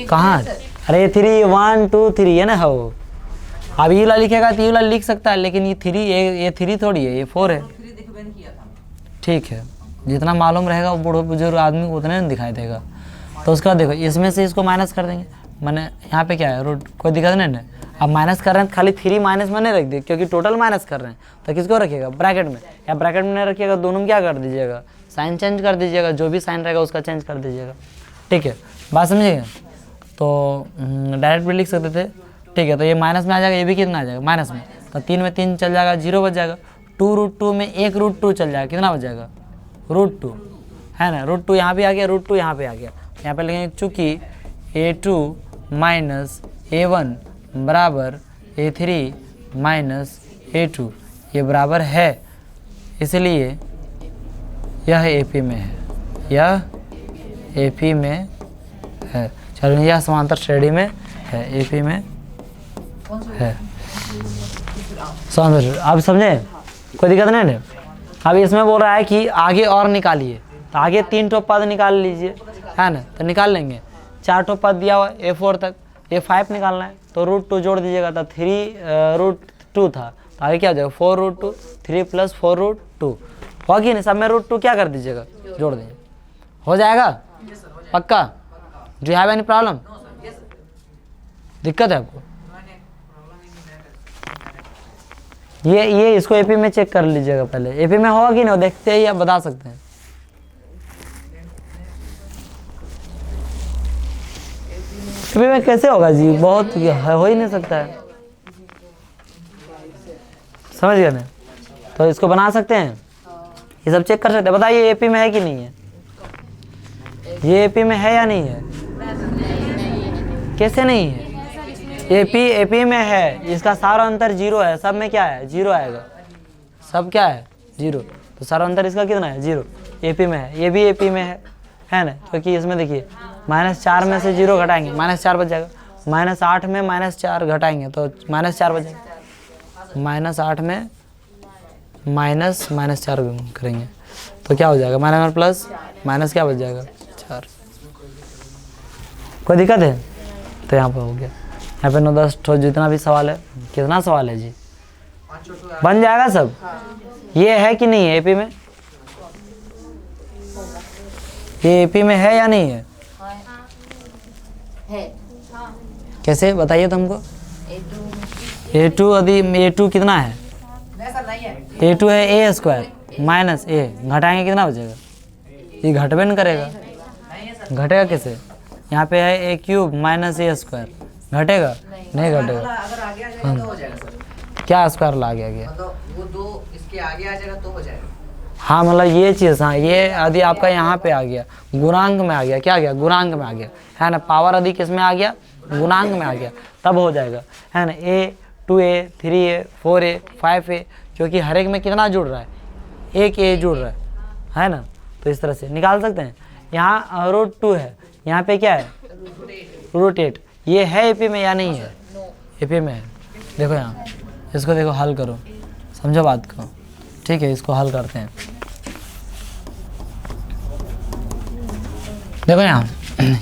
कहाँ, अरे 3 1 2 3 है ना, हो। अब ये वाला लिखेगा तो ये वाला लिख सकता है, लेकिन ये 3 ये 3 थोड़ी है, ये 4 है, ठीक है। जितना मालूम रहेगा वो बूढ़े बुजुर्ग आदमी को उतने नहीं दिखाई देगा। तो उसका देखो इसमें से इसको माइनस कर देंगे, मैंने यहाँ पे क्या है रूट, कोई दिक्कत नहीं है। अब माइनस कर रहे हैं खाली 3 माइनस में नहीं रख दिए, क्योंकि टोटल माइनस कर रहे हैं, तो किसको रखिएगा ब्रैकेट में, या ब्रैकेट में नहीं रखिएगा, दोनों में क्या कर दीजिएगा साइन चेंज कर दीजिएगा, जो भी साइन रहेगा उसका चेंज कर दीजिएगा, ठीक है, बात समझिएगा। तो डायरेक्ट भी लिख सकते थे, ठीक है। तो ये माइनस में आ जाएगा, ये भी कितना आ जाएगा माइनस में, तो 3 में 3 चल जाएगा, 0 बच जाएगा। 2√2 में 1 √2 चल जाएगा, कितना बच जाएगा √2, है ना। √2 यहाँ भी आ गया, √2 यहाँ पे आ गया। यहाँ पे लिखेंगे चूँकि A2 माइनस A1 बराबर A3 माइनस A2 ये बराबर है, इसलिए यह AP में है, यह AP में है। चलो यह समांतर श्रेणी में है, AP में है समांतर। आप समझे, कोई दिक्कत नहीं है। अब इसमें बोल रहा है कि आगे और निकालिए, तो आगे 3 ठो पद निकाल लीजिए, है ना। तो निकाल लेंगे, 4 ठो पद दिया हुआ A4 तक, A5 निकालना है तो √2 जोड़ दीजिएगा, तो 3√2 था, तो आगे क्या हो जाएगा 4√2, 3 + 4√2 होगी नहीं, सब में √2 क्या कर दीजिएगा जोड़ दीजिए, हो जाएगा पक्का। Do you have any problem, दिक्कत है आपको, ये इसको एपी में चेक कर लीजिएगा पहले, एपी में होगा कि नहीं, देखते ही आप बता सकते हैं। एपी में कैसे होगा जी, बहुत हो ही नहीं सकता है, समझ गए ना। तो इसको बना सकते हैं, ये सब चेक कर सकते हैं। बताइए एपी में है कि नहीं है, ये एपी में है या नहीं है? कैसे नहीं है? एपी में है, इसका सारा अंतर जीरो है, सब में क्या है, जीरो आएगा, सब क्या है, जीरो। तो सारा अंतर इसका कितना है, जीरो। एपी में है, ये भी एपी में है ना, क्योंकि इसमें देखिए -4 में से जीरो घटाएंगे, -4 बच जाएगा। -8 में -4 घटाएंगे तो -4 बच जाएगा। -8 में -4 करेंगे तो क्या हो जाएगा, माइनस प्लस माइनस क्या बच जाएगा, 4। कोई दिक्कत है? तो यहाँ पर हो गया। यहाँ पे 9-10 ठो जितना भी सवाल है, कितना सवाल है जी, बन जाएगा सब। ये है कि नहीं है एपी में, ये एपी में है या नहीं है? कैसे बताइए तो हमको। A2 कितना है, A2 है A² माइनस A, घटाएंगे कितना बचेगा, ये घटबे नहीं करेगा, घटेगा कैसे? यहाँ पे है A³ माइनस A², घटेगा नहीं घटेगा। अगर आगे आ जाएगा तो हो जाएगा सर। क्या स्क्वायर ला गया, मतलब वो 2 इसके आगे आ जाएगा तो हो जाएगा। हाँ मतलब ये चीज़, हाँ ये यदि आपका यहाँ पे आ गया, गुणांक में आ गया, क्या आ गया, गुणांक में आ गया, है ना। पावर यदि किस में आ गया, गुणांक में आ गया, तब हो जाएगा, है ना। A 2A 3A 4A 5A, क्योंकि हर एक में कितना जुड़ रहा है, एक A जुड़ रहा है ना। तो इस तरह से निकाल सकते हैं। यहाँ √2 है, यहाँ पे क्या है, √8। ये है एपी में या नहीं है, एपी में है। देखो यहाँ, इसको देखो, हल करो, समझो बात को, ठीक है। इसको हल करते हैं। देखो यहाँ,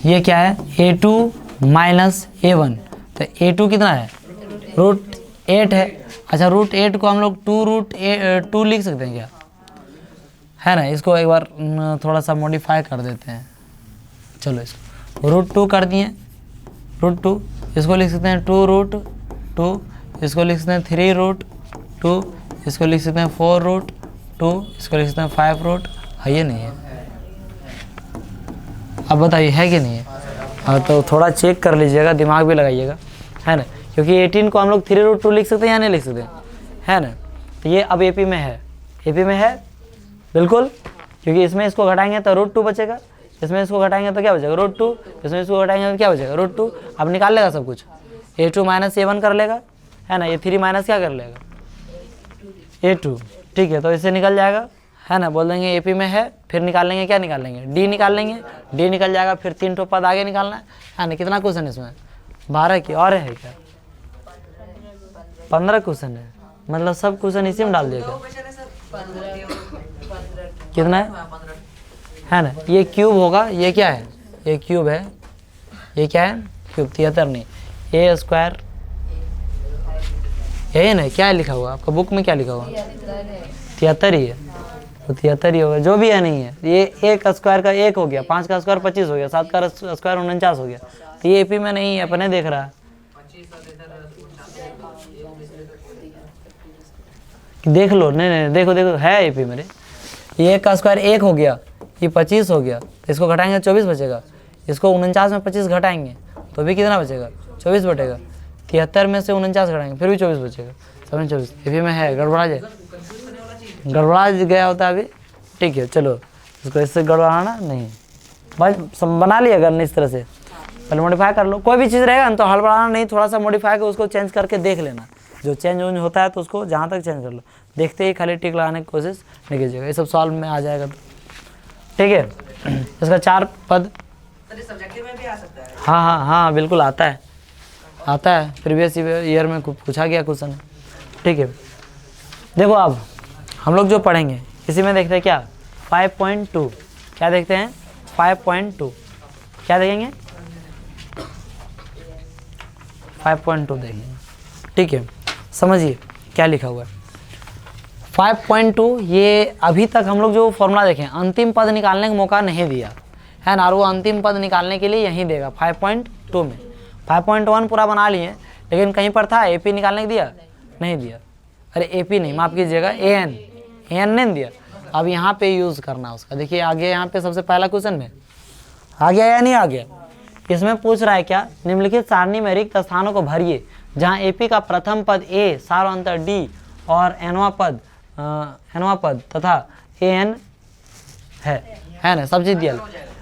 ये क्या है, A2 माइनस A1, तो A2 कितना है, √8 है। अच्छा √8 को हम लोग 2 लिख सकते हैं क्या, है ना। इसको एक बार थोड़ा सा मॉडिफाई कर देते हैं। चलो इसको √2 कर दिए, √2, इसको लिख सकते हैं 2√2, इसको लिख सकते हैं 3√2, इसको लिख सकते हैं 4√2, इसको लिख सकते हैं 5√, है ये नहीं है। अब बताइए है कि नहीं है? हाँ तो थोड़ा चेक कर लीजिएगा, दिमाग भी लगाइएगा, है ना। क्योंकि 18 को हम लोग 3√2 लिख सकते हैं या नहीं लिख सकते, है ना। तो ये अब एपी में है, एपी में है बिल्कुल, क्योंकि इसमें इसको घटाएंगे तो √2 बचेगा, इसमें इसको घटाएंगे तो क्या बचेगा, √2, इसमें इसको घटाएंगे तो क्या बचेगा, √2। अब निकाल लेगा सब कुछ, A2 माइनस A1 कर लेगा, है ना। A3 माइनस क्या कर लेगा, A2, ठीक है। तो इससे निकल जाएगा, है ना। बोल देंगे एपी में है, फिर निकाल लेंगे, क्या निकाल लेंगे, डी निकाल लेंगे, डी निकल जाएगा। फिर 3 ठो पद आगे निकालना है ना। कितना क्वेश्चन इसमें, 12 की और है क्या, 15 क्वेश्चन है, मतलब सब क्वेश्चन इसी में डाल दिएगा। कितना है ना। ये क्यूब होगा, ये क्या है, ये क्यूब है, ये क्या है, क्यूब। 73 नहीं, A² यही ना, क्या है लिखा हुआ आपका बुक में, क्या लिखा हुआ, 73 ही है, तो 73 ही होगा, जो भी है नहीं है। ये 1 स्क्वायर का 1 हो गया, 5 का स्क्वायर 25 हो गया, 7 का स्क्वायर 49 हो गया। तो ये एपी में नहीं है, अपने देख रहा है, देख लो, नहीं देखो देखो है एपी मेरे। ये 1 का स्क्वायर 1 हो गया, ये 25 हो गया, तो इसको घटाएंगे 24 बचेगा। इसको 49 में 25 घटाएंगे तो भी कितना बचेगा, 24 बचेगा। 73 में से 49 घटाएंगे फिर भी 24 बचेगा, 724 एपी में है। गड़बड़ा जाए, गड़बड़ा गया होता है अभी, ठीक है। चलो इसको इससे गड़बड़ाना नहीं, बस बना लिया करना इस तरह से, पहले मॉडिफाई कर लो। कोई भी चीज़ रहेगा ना तो हड़बड़ाना नहीं, थोड़ा सा मॉडिफाई कर उसको चेंज करके देख लेना, जो चेंज वेंज होता है तो उसको जहाँ तक चेंज कर लो, देखते ही खाली टिक लगाने की कोशिश नहीं कीजिएगा, ये सब सॉल्व में आ जाएगा तो ठीक है। इसका 4 पद सब्जेक्टिव में भी आ सकता है। हाँ बिल्कुल आता है, आता है, प्रीवियस ईयर में पूछा गया क्वेश्चन, ठीक है। देखो अब हम लोग जो पढ़ेंगे इसी में देखते हैं क्या, 5.2 क्या देखते हैं, 5.2 क्या देखेंगे, 5.2 देखेंगे, ठीक है। समझिए क्या लिखा हुआ है 5.2। ये अभी तक हम लोग जो फॉर्मूला देखें, अंतिम पद निकालने का मौका नहीं दिया है ना, और वो अंतिम पद निकालने के लिए यहीं देगा 5.2 में। 5.1 पूरा बना लिए, लेकिन कहीं पर था एपी निकालने के दिया नहीं दिया, अरे AP नहीं, माफ़ कीजिएगा, AN नहीं दिया। अब यहाँ पे यूज़ करना उसका। देखिए आगे यहाँ पे सबसे पहला क्वेश्चन में आ गया या नहीं आ गया? इसमें पूछ रहा है क्या, निम्नलिखित सारणी में रिक्त स्थानों को भरिए जहाँ AP का प्रथम पद A, सार्वअंतर D और nवां पद तथा AN है ना, सब चीज़ दिया।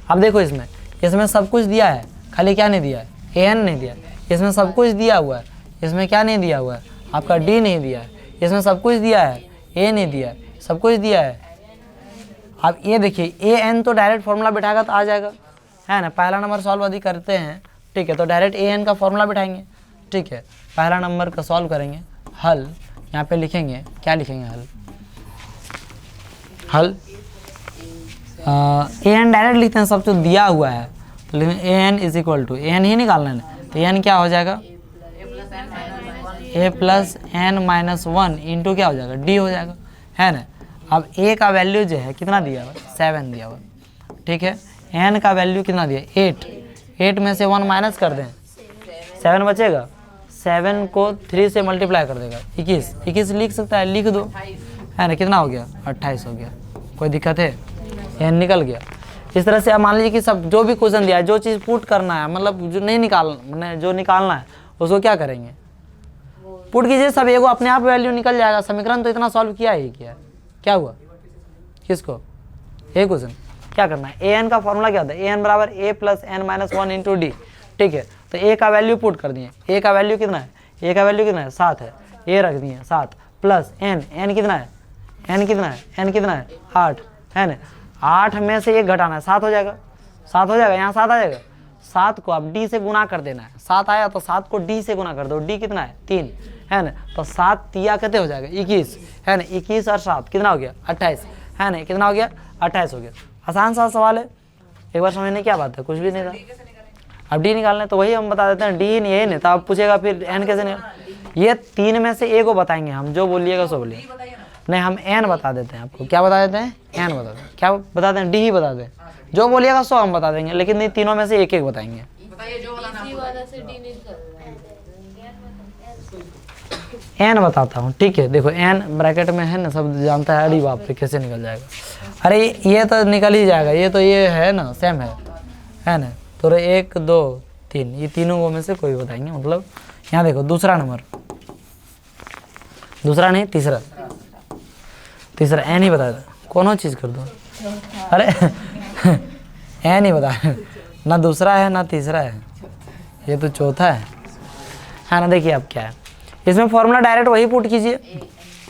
अब देखो इसमें सब कुछ दिया है, खाली क्या नहीं दिया है, AN नहीं दिया। इसमें सब कुछ दिया हुआ है, इसमें क्या नहीं दिया हुआ है, आपका D नहीं दिया है। इसमें सब कुछ दिया है, A नहीं दिया है, सब कुछ दिया है। अब ये देखिए AN तो डायरेक्ट फॉर्मूला बिठाएगा तो आ जाएगा, है ना। पहला नंबर सॉल्व यदि करते हैं, ठीक है, तो डायरेक्ट AN का फॉर्मूला बिठाएंगे, ठीक है। पहला नंबर का सॉल्व करेंगे, हल यहाँ पे लिखेंगे, क्या लिखेंगे, हल AN डायरेक्ट लिखते हैं, सब कुछ दिया हुआ है तो लिखेंगे AN is equal to, AN ही निकालना है, तो AN क्या हो जाएगा, A plus N minus 1 into क्या हो जाएगा, D हो जाएगा, है ना। अब A का वैल्यू जो है कितना दिया हुआ, 7 दिया हुआ, ठीक है। N का वैल्यू कितना दिया, 8 में से 1 माइनस कर दें, 7 बचेगा, 7 को 3 से मल्टीप्लाई कर देगा, 21 लिख सकता है, लिख दो, है ना। कितना हो गया, 28 हो गया, कोई दिक्कत है, N निकल गया। इस तरह से आप मान लीजिए कि सब जो भी क्वेश्चन दिया है, जो चीज़ पुट करना है, मतलब जो नहीं निकालना, जो निकालना है उसको क्या करेंगे, पुट कीजिए, सब एगो अपने आप वैल्यू निकल जाएगा। समीकरण तो इतना सॉल्व किया ही किया, क्या हुआ, किसको, ये क्वेश्चन क्या करना है। AN का फॉर्मूला क्या होता है, AN बराबर A plus N minus 1 into D, ठीक है। तो A का वैल्यू पुट कर दिए, A का वैल्यू कितना है, A का वैल्यू कितना है, 7 है, A रख दिए 7 प्लस N कितना है, N कितना है 8, है ना। 8 में से 1 घटाना है, 7 हो जाएगा, यहाँ 7 आ जाएगा। 7 को अब D से गुना कर देना है, 7 आया तो 7 को D से गुना कर दो, D कितना है 3, है ना। तो 7 तिया कितने हो जाएगा, 21, है ना। 21 और 7 कितना हो गया, 28, है ना। कितना हो गया, 28 हो गया। आसान सा सवाल है, एक बार समझने क्या बात है, कुछ भी नहीं था। अब D निकालना है तो वही हम बता देते हैं, D नहीं है नहीं, तो आप पूछेगा फिर N कैसे निकाल, ये 3 में से A को बताएंगे हम, जो बोलिएगा सो बोलिए, नहीं हम N बता देते हैं आपको, क्या बता देते हैं, N बता दें, क्या बता दें, D ही बता दें, जो बोलिएगा सो हम बता देंगे, लेकिन नहीं तीनों में से एक एक बताएंगे। N बताता हूँ, ठीक है। देखो N ब्रैकेट में है ना, सब जानता है, अरे बाप रे कैसे निकल जाएगा, अरे ये तो निकल ही जाएगा, ये तो ये है ना, सेम है ना। तो 1 2 3, ये तीनों में से कोई बताएंगे, मतलब यहाँ देखो दूसरा नंबर, दूसरा नहीं तीसरा N ही बता दो, कौन चीज़ कर दो, अरे N ही बता, ना दूसरा है ना तीसरा है, ये तो चौथा है ना। देखिए अब क्या है, इसमें फॉर्मूला डायरेक्ट वही पुट कीजिए,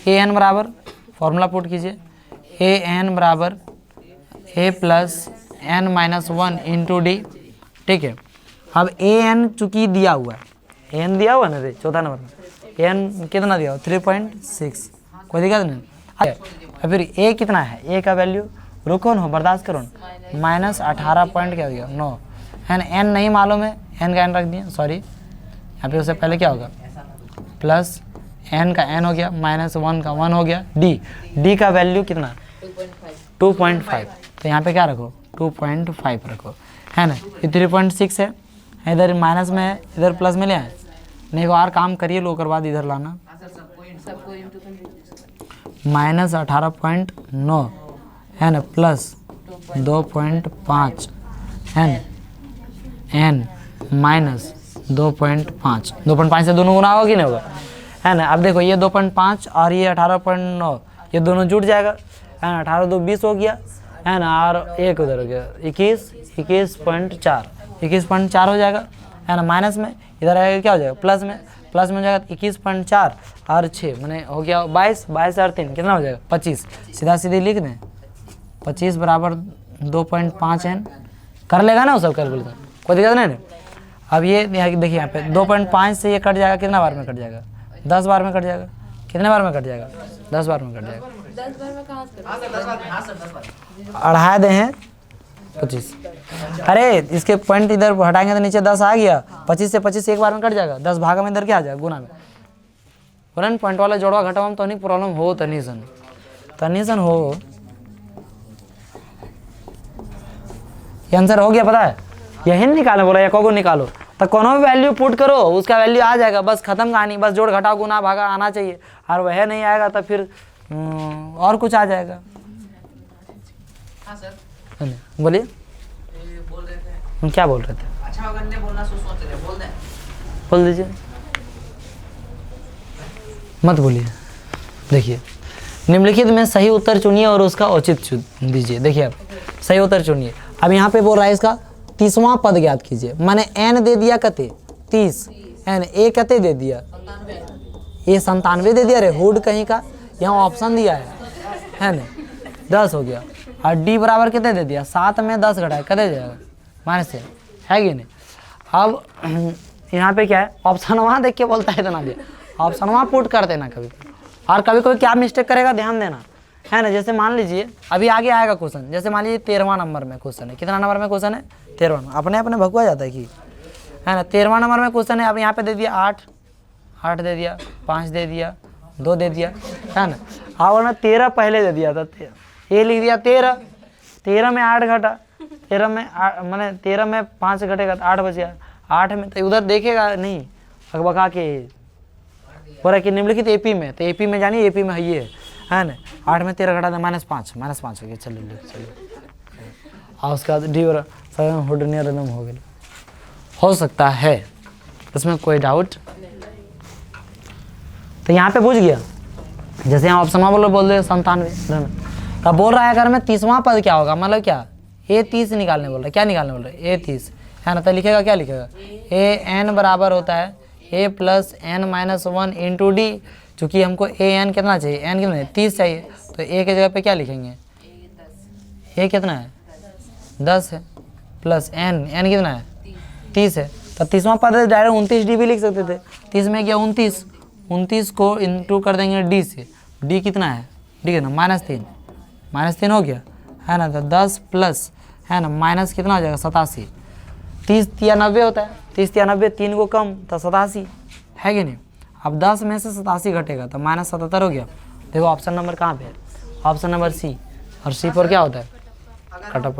AN बराबर फॉर्मूला पुट कीजिए, AN बराबर A plus N minus 1 into D, ठीक है। अब AN चूँकि दिया हुआ है, AN दिया हुआ है ना चौथा नंबर में, AN कितना दिया हुआ 3.6, कोई दिक्कत नहीं। और फिर A कितना है, A का वैल्यू रुको न, बर्दाश्त करो न, माइनस 18 पॉइंट क्या हो गया 9, है ना। N नहीं मालूम है, N का N रख दिया, सॉरी यहाँ पे उससे पहले क्या होगा, प्लस N का N हो गया, माइनस 1 का 1 हो गया, D का वैल्यू कितना 2.5, तो यहाँ पे क्या रखो 2.5 रखो, है ना। ये 3.6 है, इधर माइनस में है, इधर प्लस में ले आए, नहीं और काम करिए लो, कर बाद इधर लाना, माइनस 18.9, है ना, प्लस 2.5, है ना, N माइनस 2.5 से दोनों गुना होगा कि नहीं होगा, है ना। अब देखो ये 2.5 और ये 18.9, ये दोनों जुट जाएगा, है ना। 18 2 20 हो गया, है ना, और एक उधर हो गया 21.4 हो जाएगा, है ना। माइनस में इधर आएगा क्या हो जाएगा, प्लस में हो जाएगा 21.4 और 6 मैंने हो गया 22 और 3 कितना हो जाएगा 25, सीधा सीधे लिख दें 25 बराबर 2.5 N, कर लेगा ना वो सब कैलकुलेटर, कोई दिक्कत नहीं। अब ये देखिए यहाँ पे 2.5 से ये कट जाएगा, कितना बार में कट जाएगा, 10 बार में कट जाएगा, कितने बार में कट जाएगा, 10 बार में कट जाएगा, 10 बार में कहाँ से अढ़ाई दे हैं 25, अरे इसके पॉइंट इधर हटाएंगे तो नीचे 10 आ गया, 25 से 25 एक बार में कट जाएगा, 10 भागा में इधर क्या आ जाएगा गुना में, वरन पॉइंट वाला जोड़वा घटावा में तो नहीं प्रॉब्लम हो, तनीसन हो, ये आंसर हो गया, पता है यही निकालो बोला, या को निकालो, तो कोनो भी वैल्यू पुट करो उसका वैल्यू आ जाएगा, बस खत्म कहानी। बस जोड़ घटाव गुना भागा आना चाहिए, और वह नहीं आएगा तो फिर और कुछ आ जाएगा। हाँ सर, बोलिए, ये बोल रहे थे, हम क्या बोल रहे थे? अच्छा अगर नहीं बोलना सोच रहे, बोल दें। बोल दीजिए, मत बोलिए। देखिए, निम्नलिखित में सही उत्तर चुनिए और उसका औचित्य चुन दीजिए। देखिए आप सही उत्तर चुनिए। अब यहाँ पे बोल रहा है इसका 30वां पद ज्ञात कीजिए। मैंने n दे दिया कते 30, n ए कते दे दिया, ये 97 दे दिया रे हुड कहीं का, यहाँ ऑप्शन दिया है ना, 10 हो गया। और d बराबर कितने दे दिया, 7 में 10 घटाए कते जाएगा, माइनस है कि नहीं। अब यहाँ पे क्या है, ऑप्शन वहाँ देख के बोलता है इतना दिया, ऑप्शन वहाँ पुट कर देना कभी। और कभी कोई क्या मिस्टेक करेगा ध्यान देना, है ना। जैसे मान लीजिए अभी आगे आएगा क्वेश्चन, जैसे मान लीजिए 13वां नंबर में क्वेश्चन है। कितना नंबर में क्वेश्चन है, 13वां। अपने अपने भगवा जाता है कि, है ना। 13वां नंबर में क्वेश्चन है। अब यहाँ पे दे दिया 8 दे दिया, 5 दे दिया, 2 दे दिया, है ना। और ना 13 पहले दे दिया था, ये लिख दिया 13 में 8 घटा, 13 में मैंने 13 में 5 घटेगा तो 8 बच गया। 8 में तो उधर देखेगा नहीं, अगबका के बोला कि निम्नलिखित एपी में, तो एपी में जानिए एपी में ये है ना। 8 में 13 घटा दे -5 हो गया। चलिए और उसके बाद डी और हुडनियर रदम हो गया। हो सकता है, इसमें कोई डाउट। तो यहाँ पे पूछ गया, जैसे यहाँ ऑप्शन बोल दे 97। तब बोल रहा है अगर मैं 30वां पद क्या होगा, मतलब क्या ए 30 निकालने बोल रहा है। क्या निकालने बोल रहा है, ए 30, है ना। तो लिखेगा, क्या लिखेगा, ए एन बराबर होता है a plus N minus 1 into D. चूँकि हमको ए एन कितना चाहिए, एन कितना है 30 चाहिए, तो ए के जगह पे क्या लिखेंगे, ए कितना है 10 है, प्लस एन कितना है 30 है। तो 30वां पद डायरेक्ट 29 डी भी लिख सकते थे। 30 में गया 29 को इंटू कर देंगे डी से। डी कितना है, डी कितना -3 हो गया, है ना। तो 10 प्लस, है ना, माइनस कितना हो जाएगा 87। 30 या 90 होता है, 30 या 90, 3 को कम तो 87, है कि नहीं। अब 10 में से 87 घटेगा तो -77 हो गया। देखो ऑप्शन नंबर कहाँ पे है, ऑप्शन नंबर सी। और सी पर क्या होता है, कटअप।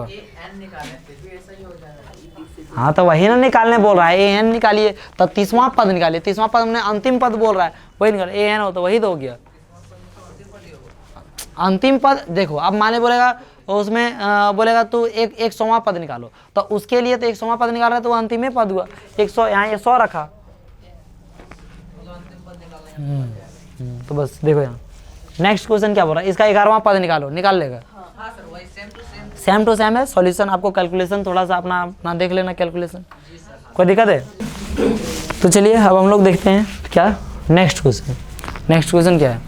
हाँ तो वही ना निकालने बोल रहा है, ए एन निकालिए। तो 30वां पद निकालिए। 30वां पद हमने अंतिम पद बोल रहा है, वही निकाल, ए एन हो तो वही तो हो गया अंतिम पद। देखो अब माने बोलेगा उसमें बोलेगा तू एक 100वां पद निकालो, तो उसके लिए तो 100वां पद निकाल रहा है तो वो अंतिम में पद हुआ 100, यहाँ 100 रखा। तो बस देखो यहाँ नेक्स्ट क्वेश्चन क्या बोल रहा है, इसका 11वां पद निकालो, निकाल लेगा। सेम टू सेम है सॉल्यूशन। आपको कैलकुलेशन थोड़ा सा अपना देख लेना, कैलकुलेशन कोई दिक्कत है। तो चलिए अब हम लोग देखते हैं क्या नेक्स्ट क्वेश्चन क्या है,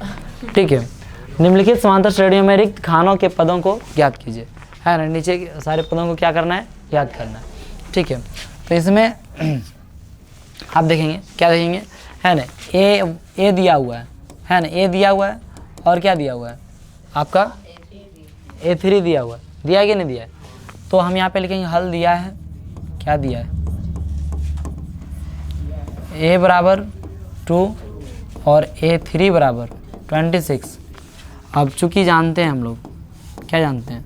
ठीक है। निम्नलिखित समांतर श्रेणियों में रिक्त खानों के पदों को ज्ञात कीजिए, है ना। नीचे के सारे पदों को क्या करना है, ज्ञात करना है, ठीक है। तो इसमें आप देखेंगे, क्या देखेंगे, है ना, ए दिया हुआ है ना, ए दिया हुआ है, और क्या दिया हुआ है आपका A3 दिया हुआ है, दिया है कि नहीं दिया है। तो हम यहाँ पे लिखेंगे हल दिया है, क्या दिया है, A बराबर 2 और A3 बराबर 26। अब चूँकि जानते हैं हम लोग, क्या जानते हैं,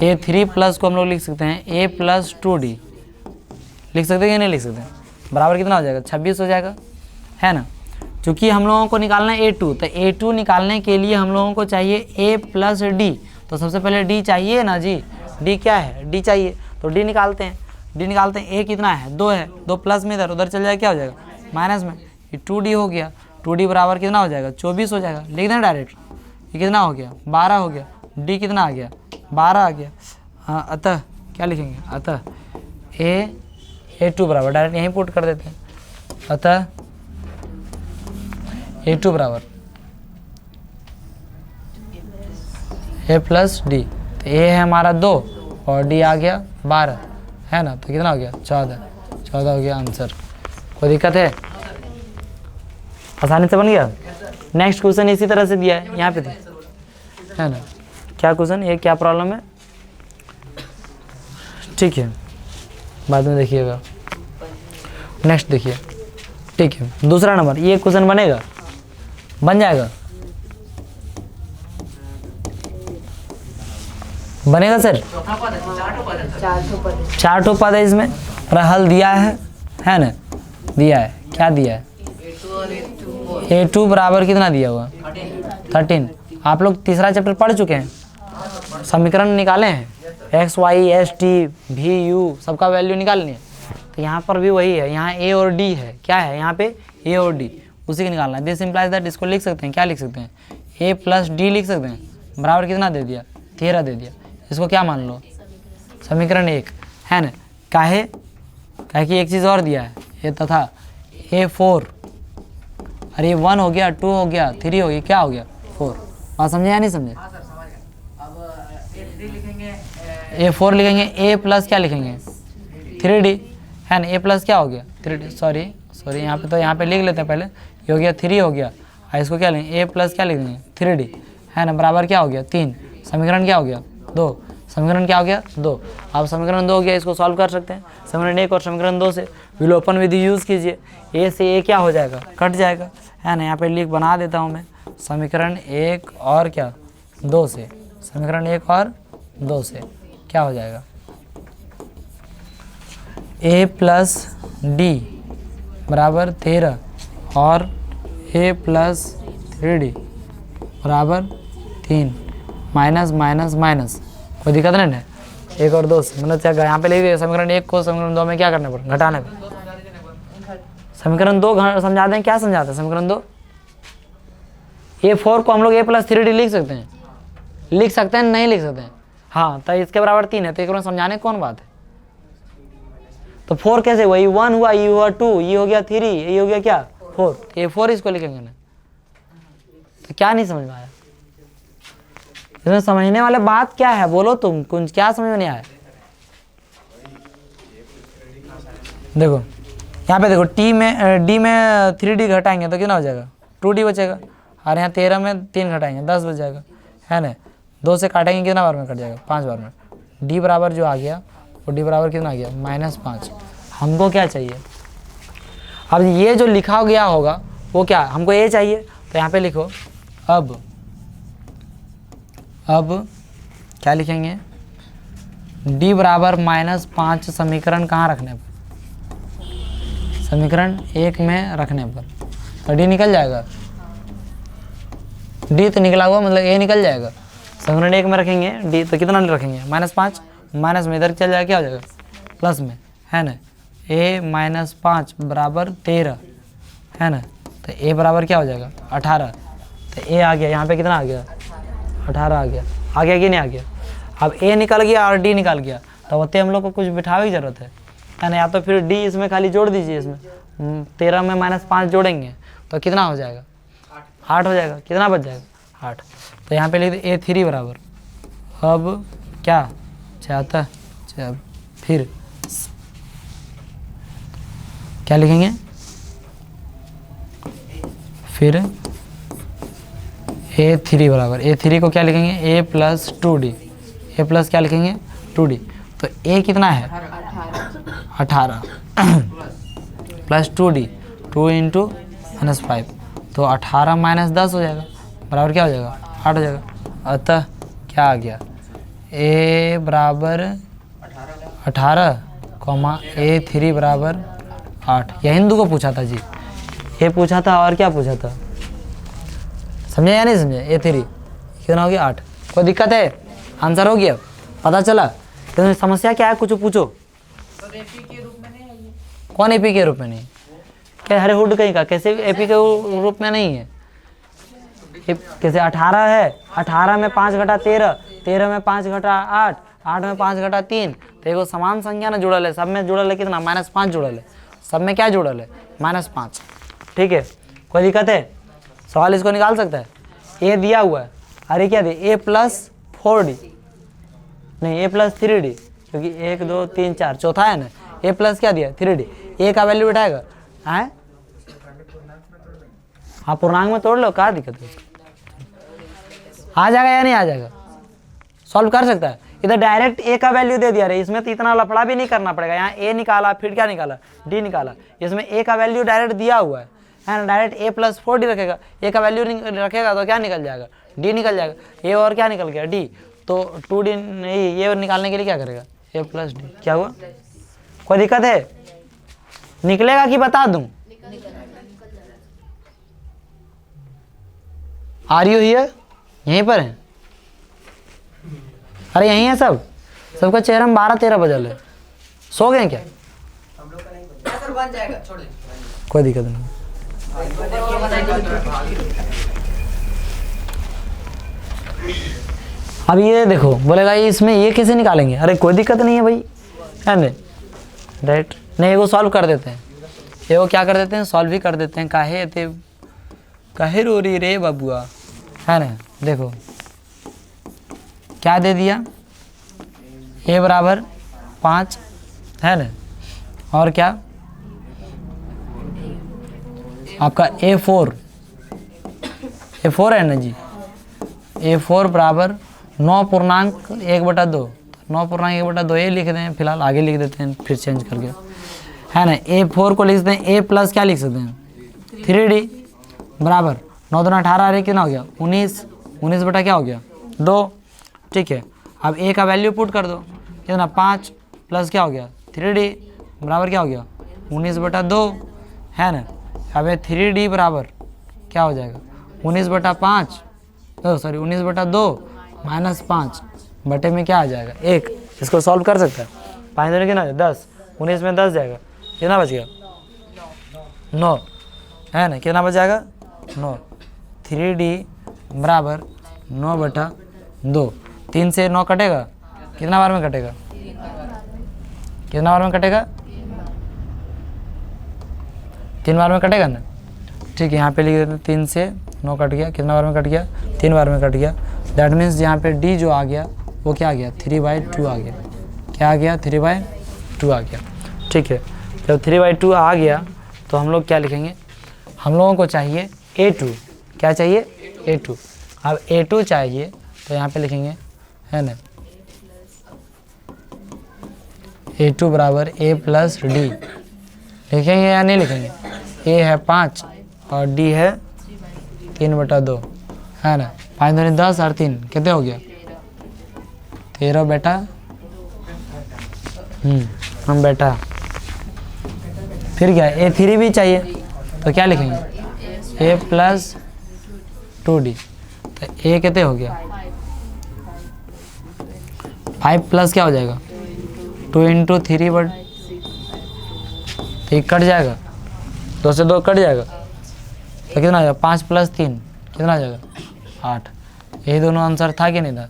A3 प्लस को हम लोग लिख सकते हैं A प्लस 2D, लिख सकते हैं कि नहीं लिख सकते हैं। बराबर कितना हो जाएगा, 26 हो जाएगा, है ना। चूँकि हम लोगों को निकालना है A2, तो A2 निकालने के लिए हम लोगों को चाहिए A प्लस D। तो सबसे पहले D चाहिए ना जी, D क्या है, D चाहिए, तो D निकालते हैं। A कितना है, 2 है, 2 प्लस में इधर उधर चल जाएगा, क्या हो जाएगा माइनस में, ये 2D हो गया। 2D बराबर कितना हो जाएगा, 24 हो जाएगा, लिख दें डायरेक्ट। ये कितना हो गया, 12 हो गया। D कितना आ गया, 12 आ गया। हाँ, अतः क्या लिखेंगे, अतः A2 बराबर, डायरेक्ट यहीं पुट कर देते हैं। अतः A2 बराबर A प्लस डी। तो A है हमारा 2 और D आ गया 12, है ना। तो कितना हो गया, 14 हो गया आंसर। कोई दिक्कत है, आसानी से बन गया। नेक्स्ट क्वेश्चन इसी तरह से दिया है यहाँ पे, है ना। क्या क्वेश्चन, ये क्या प्रॉब्लम है, ठीक है, बाद में देखिएगा। नेक्स्ट देखिए, ठीक है। दूसरा नंबर, ये क्वेश्चन बनेगा, बन जाएगा, बनेगा सर। 4 ठो पद है इसमें, और हल दिया है है ना, दिया है, क्या दिया है, A2 बराबर कितना दिया हुआ, 13। आप लोग तीसरा चैप्टर पढ़ चुके हैं, समीकरण निकाले हैं, एक्स वाई एस टी भी यू सबका वैल्यू निकालनी है। तो यहाँ पर भी वही है, यहाँ ए और डी है, क्या है यहाँ पे ए और डी, उसी को निकालना है। दिस इम्प्लाइज दैट, इसको लिख सकते हैं, क्या लिख सकते हैं, ए प्लस डी लिख सकते हैं, बराबर कितना दे दिया, 13 दे दिया। इसको क्या मान लो, समीकरण 1 है ना। काहे कि एक चीज़ और दिया है, ये तथा A4, अरे 1 हो गया, 2 हो गया, 3 हो गया, क्या हो गया 4। बात समझे या नहीं समझे। हाँ सर समझ गया। अब A3 लिखेंगे, A4 लिखेंगे, A प्लस क्या लिखेंगे 3D, है ना। A प्लस क्या हो गया 3D, सॉरी यहाँ पे, तो यहाँ पे लिख लेते हैं पहले, ये हो गया 3 हो गया, और इसको क्या लेंगे, A प्लस क्या लिखेंगे 3D, है ना, बराबर क्या हो गया 3। समीकरण क्या हो गया 2, समीकरण क्या हो गया 2। अब समीकरण 2 हो गया, इसको सॉल्व कर सकते हैं, समीकरण 1 और समीकरण 2 से विलोपन विधि यूज़ कीजिए, ए से ए क्या हो जाएगा, कट जाएगा, है ना। यहाँ पे लिख बना देता हूँ मैं, समीकरण 1 और क्या 2 से, समीकरण 1 और 2 से क्या हो जाएगा, a प्लस डी बराबर 13 और a प्लस 3d बराबर 3, माइनस माइनस माइनस, कोई दिक्कत नहीं है, 1 और 2 से, मतलब क्या यहाँ पे लिख दिए, समीकरण 1 को समीकरण 2 में क्या करना पड़ेगा, घटाने पे। समीकरण 2 समझा दें, क्या समझाते हैं समीकरण 2, A4 को हम लोग a प्लस 3d लिख सकते हैं, नहीं लिख सकते हैं, हाँ, तो इसके बराबर 3 है, तो एक समझाने कौन बात है। तो 4 कैसे हुआ, 1 हुआ, ये हुआ 2, ये हो गया 3, ये हो गया क्या 4, A4 इसको लिखेंगे ना। तो क्या नहीं समझ में आया इसमें, समझने वाले बात क्या है, बोलो तुम, कुछ क्या समझ में नहीं आया। देखो यहाँ पे देखो, डी में 3d घटाएंगे तो कितना हो जाएगा 2d बचेगा, और यहाँ 13 में 3 घटाएंगे 10 बच जाएगा, है ना। 2 से काटेंगे कितना बार में कट जाएगा, 5 बार में। डी बराबर जो आ गया वो डी बराबर कितना आ गया -5। हमको क्या चाहिए, अब ये जो लिखा गया होगा वो क्या, हमको ए चाहिए, तो यहाँ पे लिखो, अब क्या लिखेंगे, d बराबर -5 समीकरण कहाँ रखने पर, समीकरण 1 में रखने पर, तो d निकल जाएगा, d तो निकला हुआ मतलब a निकल जाएगा। समीकरण 1 में रखेंगे d तो कितना रखेंगे -5, माइनस में इधर चल जाएगा, क्या हो जाएगा प्लस में, है ना। a -5 बराबर 13, है ना, तो a बराबर क्या हो जाएगा 18, तो a आ गया, यहाँ पे कितना आ गया 18 आ गया कि नहीं आ गया। अब a निकल गया और d निकल गया, तो होते हम लोग को कुछ बिठावे की जरूरत है ना, या तो फिर d इसमें खाली जोड़ दीजिए, इसमें 13 में -5 जोड़ेंगे तो कितना हो जाएगा 8 हो जाएगा, कितना बच जाएगा 8। तो यहाँ पे लिख दे A3 बराबर, अब क्या चाहता है, फिर क्या लिखेंगे, फिर A3 बराबर, A3 को क्या लिखेंगे a plus 2d, a plus क्या लिखेंगे 2d, तो a कितना है 18 प्लस 2d, 2 इंटू -5, तो 18 - 10 हो जाएगा, बराबर क्या हो जाएगा 8 हो जाएगा। अतः क्या आ गया, a बराबर 18 कॉमा A3 बराबर 8। यह हिंदू को पूछा था जी, ये पूछा था और क्या पूछा था, समझे या नहीं समझे। A3 कितना हो गया 8, कोई दिक्कत है, आंसर हो गया, पता चला। तो समस्या क्या है, कुछ पूछो। तो एपी के रूप में नहीं है ये, कौन एपी के रूप में नहीं, क्या हरे हुड कहीं का, कैसे एपी के रूप में नहीं है, कैसे 18 है, 18 में 5 घटा 13, 13 में 5 घटा 8, 8 में 5 घटा 3, तो एक समान संख्या ना जुड़ल है, सब में जुड़ल है कितना -5 जुड़ल है, सब में क्या जुड़ल है -5, ठीक है। कोई दिक्कत है, सवाल इसको निकाल सकता है। ए दिया हुआ है, अरे क्या दे a प्लस 4d, नहीं a प्लस 3d, क्योंकि 1 2 3 4 चौथा है ना, a प्लस क्या दिया 3d, a का वैल्यू बिठाएगा, है हाँ पूर्णांक में तोड़ लो, क्या दिक्कत है, आ जाएगा या नहीं आ जाएगा, सॉल्व कर सकता है। इधर डायरेक्ट a का वैल्यू दे दिया, इसमें तो इतना लफड़ा भी नहीं करना पड़ेगा, यहाँ a निकाला फिर क्या निकाला d निकाला, इसमें a का वैल्यू डायरेक्ट दिया हुआ है ना, डायरेक्ट a प्लस 4d रखेगा, a का वैल्यू रखेगा तो क्या निकल जाएगा d निकल जाएगा, a और क्या निकल गया d, तो 2d नहीं, ये निकालने के लिए क्या करेगा a प्लस d, क्या हुआ, कोई दिक्कत है निकलेगा कि बता दूं? Are you here? यहीं पर है? अरे यहीं है सब, सबका चेहरा में 12-13 बजल है। सो गए क्या? सर बन जाएगा, छोड़ दे। कोई दिक्कत नहीं। अब ये देखो, बोलेगा इसमें ये कैसे निकालेंगे? अरे कोई दिक्कत नहीं है भाई, है ना? राइट, नहीं वो सॉल्व कर देते हैं, ये वो क्या कर देते हैं, सॉल्व ही कर देते हैं। काहे रो रही रे बबुआ, है ना? देखो क्या दे दिया, a बराबर 5, है ना? और क्या आपका a4 है ना जी, a4 बराबर 9.1/2, 9.1/2 ये लिख दें, फिलहाल आगे लिख देते हैं फिर चेंज करके, है ना? a4 को लिख देते हैं a प्लस क्या लिख सकते हैं, 3d बराबर 9 दूना 18, अरे कितना हो गया 19 बटा क्या हो गया 2। ठीक है, अब a का वैल्यू पुट कर दो, कितना 5 प्लस क्या हो गया 3d बराबर क्या हो गया 19/2, है ना? अब 3d बराबर क्या हो जाएगा 19/5, सॉरी 19/2 माइनस 5 बटे में क्या आ जाएगा 1। इसको सॉल्व कर सकता है, 5 दूनी कितना 10, 19 में 10 जाएगा, कितना बच गया 9, है ना? कितना बच जाएगा 9। 3d बराबर 9/2, 3 से 9 कटेगा, कितना बार में कटेगा, कितना बार में कटेगा 3 बार में कटेगा ना? ठीक है, यहाँ पे लिख देते हैं 3 से 9 कट गया, कितना बार में कट गया 3 बार में कट गया। दैट मीन्स यहाँ पे d जो आ गया वो क्या आ गया 3/2 आ गया, क्या आ गया 3/2 आ गया। ठीक है, जब 3/2 आ गया तो हम लोग क्या लिखेंगे, हम लोगों को चाहिए a2, क्या चाहिए a2। अब a2 चाहिए तो यहाँ पे लिखेंगे, है ना, a2 बराबर a प्लस d, लिखेंगे या नहीं लिखेंगे? a है 5 और d है 3/2, है ना? 5 दूनी 10 और 3 कितने हो गया 13 बेटा, हम बेटा। फिर क्या a3 भी चाहिए तो क्या लिखेंगे a प्लस 2d, तो a कितने हो गया 5 प्लस क्या हो जाएगा 2 × 3 तो कट जाएगा, 2 से 2 कट जाएगा, तो कितना आ जाएगा 5 प्लस 3 कितना आ जाएगा 8। यही दोनों आंसर था कि नहीं था?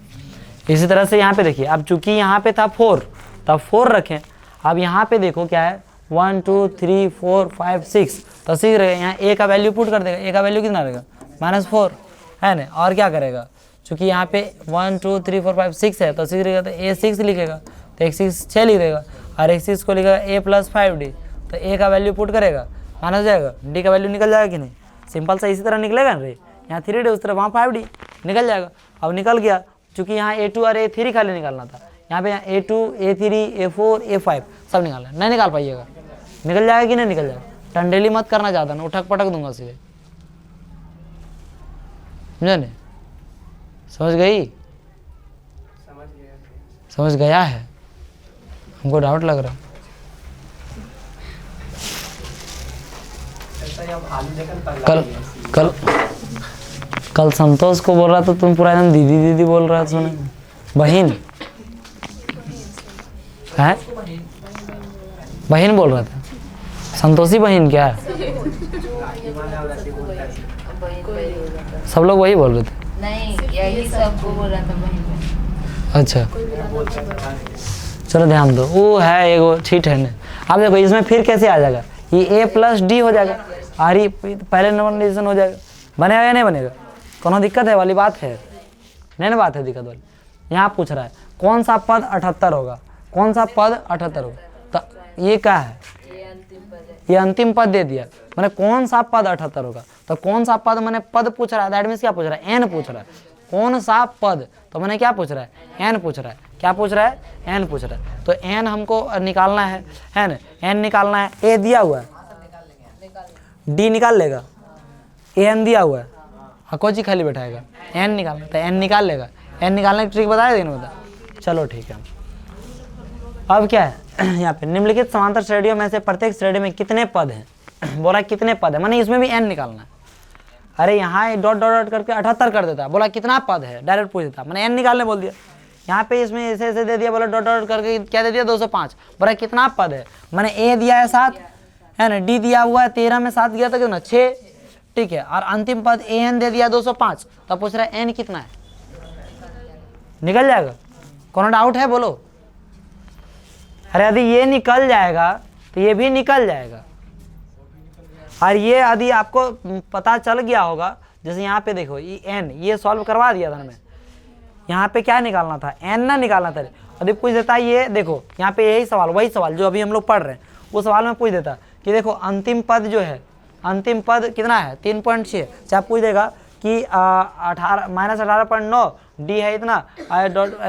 इसी तरह से यहाँ पे देखिए, अब चूंकि यहाँ पे था 4 तब 4 रखें, अब यहाँ पे देखो क्या है 1 2 3 4 5 6, तो 6 रहेगा, यहाँ a का वैल्यू पुट कर देगा, a का वैल्यू कितना रहेगा -4, है ना? और क्या करेगा, चूँकि यहाँ पे 1 2 3 4 5 6 है तो 6 रहेगा, तो a 6 लिखेगा, तो एक 6 6 लिख देगा, और एक 6 को लिखेगा a प्लस 5d, तो a का वैल्यू पुट करेगा माइनस जाएगा, d का वैल्यू निकल जाएगा कि नहीं? सिंपल सा इसी तरह निकलेगा ना रे, यहाँ 3d उस तरह वहाँ 5d निकल जाएगा। अब निकल गया, चूँकि यहाँ a2 और a3 खाली निकालना था, यहाँ पे a2 a3 a4 a5 सब निकालना है, नहीं निकाल पाइएगा, निकल जाएगा कि नहीं निकल जाएगा? टंडेली मत करना ज़्यादा ना, उठक पटक दूंगा सीधे, समझे नहीं? समझ गई? समझ गया है? हमको डाउट लग रहा। कल संतोष को बोल रहा था, तुम पूरा एकदम दीदी दीदी बोल रहा था, सुने बहन है, बहन बोल रहा था, संतोषी बहन क्या है? सब लोग वही बोल रहे थे, नहीं यही सबको बोल रहा था बहन। अच्छा चलो ध्यान दो, वो है एगो ठीक है ना। अब देखो इसमें फिर कैसे आ जाएगा, ये a प्लस डी हो जाएगा, और ये पहले नंबर हो जाएगा, बनेगा या नहीं बनेगा? कोनो दिक्कत है वाली बात है? नहीं ना बात है दिक्कत वाली। यहाँ पूछ रहा है कौन सा पद 78 होगा, कौन सा पद 78 होगा, तो ये क्या है, ये अंतिम पद दे दिया, मैंने कौन सा पद 78 होगा, तो कौन सा पद मैंने पद पूछ रहा है, दैट मीन्स क्या पूछ रहा है, एन पूछ रहा है, कौन सा पद, तो मैंने क्या पूछ रहा है, एन पूछ रहा है, क्या पूछ रहा है, एन पूछ रहा है, तो एन हमको निकालना है ना, एन निकालना है, ए दिया हुआ है, डी निकाल लेगा, एन दिया हुआ है, कोई चीज खाली बैठाएगा, एन निकालना, तो एन निकाल लेगा, एन निकालने की ट्रिक बताया देना बता, चलो ठीक है। अब क्या है, यहाँ पे निम्नलिखित समांतर श्रेणियों में से प्रत्येक श्रेणी में कितने पद हैं। बोला कितने पद है, माने इसमें भी n निकालना है। अरे यहाँ डॉट डॉट डॉट करके 78 कर देता, बोला कितना पद है, डायरेक्ट पूछ देता, मैंने n निकालने बोल दिया। यहाँ पे इसमें ऐसे ऐसे दे दिया, बोला डॉट डॉट करके क्या दे दिया 205, बोला कितना पद है, मैंने a दिया है 7 है ना, d दिया हुआ है 13 में 7 गया था कितना 6, ठीक है, और अंतिम पद an दे दिया 205, तब पूछ रहा है n कितना है, निकल जाएगा। कौन डाउट है बोलो। अरे यदि ये निकल जाएगा तो ये भी निकल जाएगा। और ये यदि आपको पता चल गया होगा, जैसे यहाँ पे देखो ये n, ये सॉल्व करवा दिया था मैं, यहाँ पे क्या निकालना था, n ना निकालना था। यदि पूछ देता ये देखो यहाँ पे यही सवाल, वही सवाल जो अभी हम लोग पढ़ रहे हैं, वो सवाल में पूछ देता कि देखो अंतिम पद जो है, अंतिम पद कितना है 3.6, चाहे पूछ देगा कि 18-18.9 डी है इतना,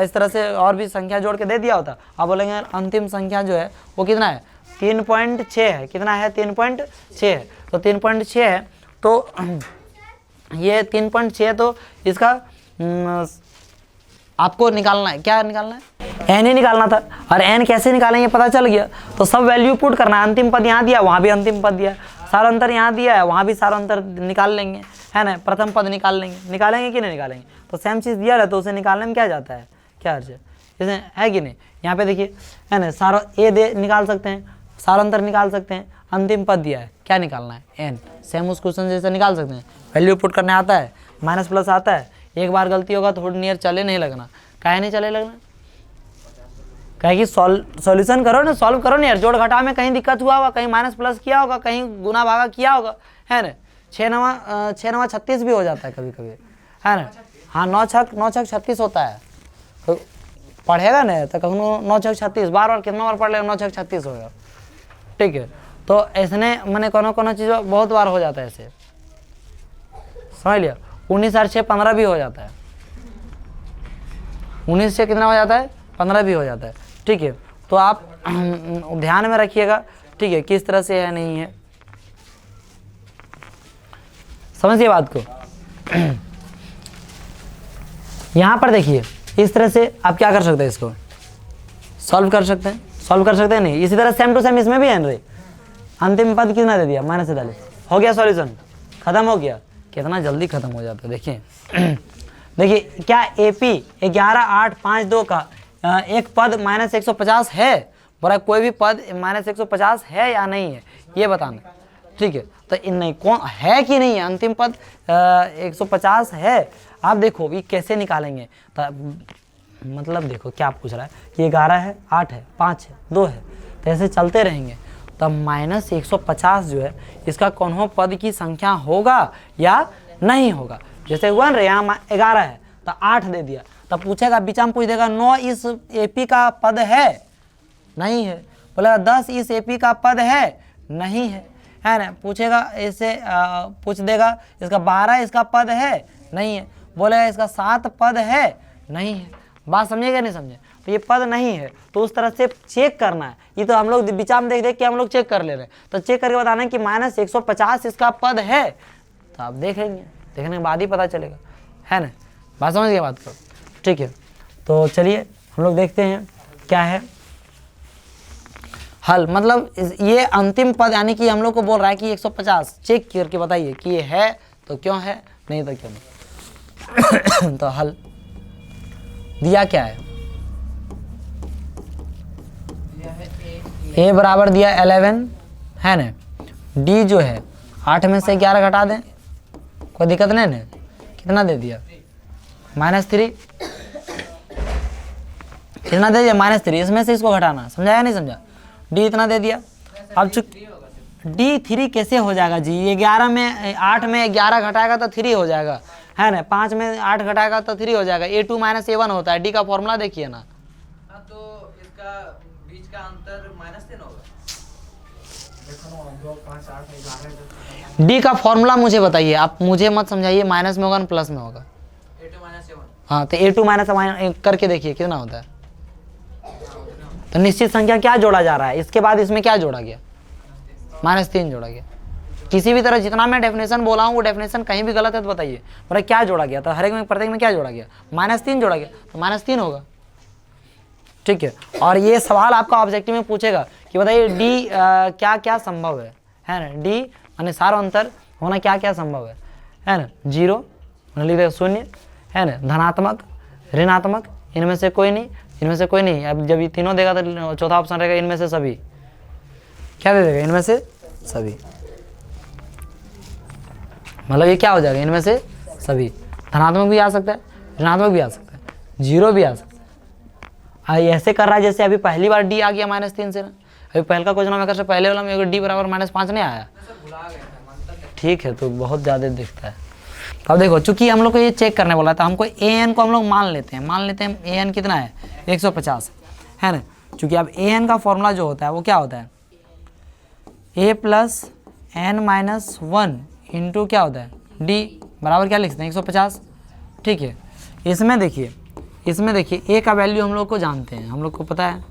इस तरह से और भी संख्या जोड़ के दे दिया होता। अब बोलेंगे अंतिम संख्या जो है वो कितना है 3.6 है, कितना है 3.6 है, तो 3.6 है, तो ये 3.6, तो इसका आपको निकालना है, क्या निकालना है, n ही निकालना था। और n कैसे निकालेंगे पता चल गया, तो सब वैल्यू पुट करना है। अंतिम पद यहाँ दिया, वहाँ भी अंतिम पद दिया, सार अंतर यहाँ दिया है, वहाँ भी सार अंतर निकाल लेंगे, है ना, प्रथम पद निकाल लेंगे, निकालेंगे कि नहीं निकालेंगे, तो सेम चीज़ दिया है तो उसे निकालने में क्या जाता है, क्या अर्ज है, जैसे है कि नहीं। यहाँ पे देखिए है ना, सारा ए दे निकाल सकते हैं, सार अंतर निकाल सकते हैं, अंतिम पद दिया है, क्या निकालना है n, सेम उस क्वेश्चन जैसे निकाल सकते हैं। वैल्यू पुट करने आता है, माइनस प्लस आता है, एक बार गलती होगा तो थोड़ी नियर चले नहीं लगना, काहे नहीं चले लगना, कहे कि सॉल्यूशन करो ना, सॉल्व करो ना यार, जोड़ घटा में कहीं दिक्कत हुआ होगा, कहीं माइनस प्लस किया होगा, कहीं गुना भागा किया होगा, है ना। 6 9 36 भी हो जाता है कभी कभी, है ना। हाँ 9 6 36 होता है, तो पढ़ेगा ना तो कहूँ 9 6 36 बार बार कितना बार पढ़ लेगा 9 6 36 होगा, ठीक है। तो ऐसने मैंने कोनो चीज़ बहुत बार हो जाता है ऐसे, समझ लिया। 19 और 6 15 भी हो जाता है, 19 से कितना हो जाता है 15 भी हो जाता है, ठीक है। तो आप ध्यान में रखिएगा, ठीक है, किस तरह से है नहीं है, समझिए बात को। यहाँ पर देखिए इस तरह से आप क्या कर सकते हैं, इसको सॉल्व कर सकते हैं, सॉल्व कर सकते हैं नहीं। इसी तरह सेम टू सेम इसमें भी है रे, अंतिम पद कितना दे दिया -43, हो गया सॉल्यूशन, खत्म हो गया। कितना जल्दी खत्म हो जाता है देखिए। देखिए क्या AP 11 8 5 2 का एक पद -150 है, बोला कोई भी पद -150 है या नहीं है ये बताना, ठीक है। तो इन नहीं कौन है कि नहीं है, अंतिम पद 150 है। आप देखो ये कैसे निकालेंगे, तो मतलब देखो क्या पूछ रहा है कि 11 है 8 है 5 है 2 है, तो ऐसे चलते रहेंगे। तब -150 जो है इसका कौन पद की संख्या होगा या नहीं होगा। जैसे 1 रे यहाँ 11 है तो 8 दे दिया, तब पूछेगा बीचा में पूछ देगा 9 इस AP का पद है, नहीं है। बोलेगा 10 इस AP का पद है, नहीं है ना। पूछेगा ऐसे पूछ देगा इसका 12 इसका पद है, नहीं है। बोलेगा इसका 7 पद है, नहीं है। बात समझेगा नहीं समझे, तो ये पद नहीं है, तो उस तरह से चेक करना है। ये तो हम लोग बीचा में देख के हम लोग चेक कर ले रहे हैं, तो चेक करके बताना है कि -150 इसका पद है, तो आप देखेंगे, देखने के बाद ही पता चलेगा, है ना। बात समझ गए बात को, ठीक है। तो चलिए हम लोग देखते हैं क्या है हल। मतलब ये अंतिम पद यानी कि हम लोग को बोल रहा है कि 150 चेक करके बताइए कि ये है तो क्यों है, नहीं तो क्यों नहीं। तो हल दिया क्या है, a बराबर दिया 11 है ना, d जो है 8 में से 11 घटा दें, कोई दिक्कत नहीं ना। कितना दे दिया -3, कितना दे दिया -3, इसमें से इसको घटाना, समझाया नहीं समझा। d इतना दे दिया, अब d 3 कैसे हो जाएगा जी, ये 11 में 8 में 11 घटाएगा तो 3 हो जाएगा, है ना। 5 में 8 घटाएगा तो 3 हो जाएगा। a2 - a1 होता है, d का फॉर्मूला देखिए ना। तो इसका बीच का अंतर -3 होगा। d का फॉर्मूला मुझे बताइए, आप मुझे मत समझाइए, माइनस में होगा ना प्लस में होगा। A2 - A1। हाँ तो A2 - करके देखिए कितना होता है। तो निश्चित संख्या क्या जोड़ा जा रहा है, इसके बाद इसमें क्या जोड़ा गया, -3 जोड़ा गया। किसी भी तरह जितना मैं डेफिनेशन बोला हूँ वो डेफिनेशन कहीं भी गलत है तो बताइए, मतलब क्या जोड़ा गया। तो हर एक में प्रत्येक में क्या जोड़ा गया, -3 जोड़ा गया, तो -3 होगा। ठीक है। और ये सवाल आपका ऑब्जेक्टिव में पूछेगा कि बताइए डी क्या क्या संभव है ना, डी यानी सार्वंतर होना क्या क्या संभव है ना, 0 लिख देगा 0 है ना, धनात्मक ऋणात्मक इनमें से कोई नहीं, इनमें से कोई नहीं। अब जब ये तीनों देगा तो चौथा ऑप्शन रहेगा इनमें से सभी, क्या दे देगा, इनमें से सभी, मतलब ये क्या हो जाएगा, इनमें से सभी। धनात्मक भी आ सकता है, ऋणात्मक भी आ सकता है, 0 भी आ सकता है। ऐसे कर रहा है जैसे अभी पहली बार डी आ गया -3 से ना, अभी पहले का क्वेश्चन में से पहले वाला में डी बराबर -5 नहीं आया, ठीक है, तो बहुत ज़्यादा दिखता है। अब देखो चूंकि हम लोग को ये चेक करने वाला था, हमको ए एन को हम लोग मान लेते हैं ए एन कितना है 150 है ना, चूंकि अब ए एन का फॉर्मूला जो होता है वो क्या होता है, a + n-1 इंटू क्या होता है डी बराबर क्या लिख सकते हैं 150, ठीक है। इसमें देखिए a का वैल्यू हम लोग को जानते हैं, हम लोग को पता है,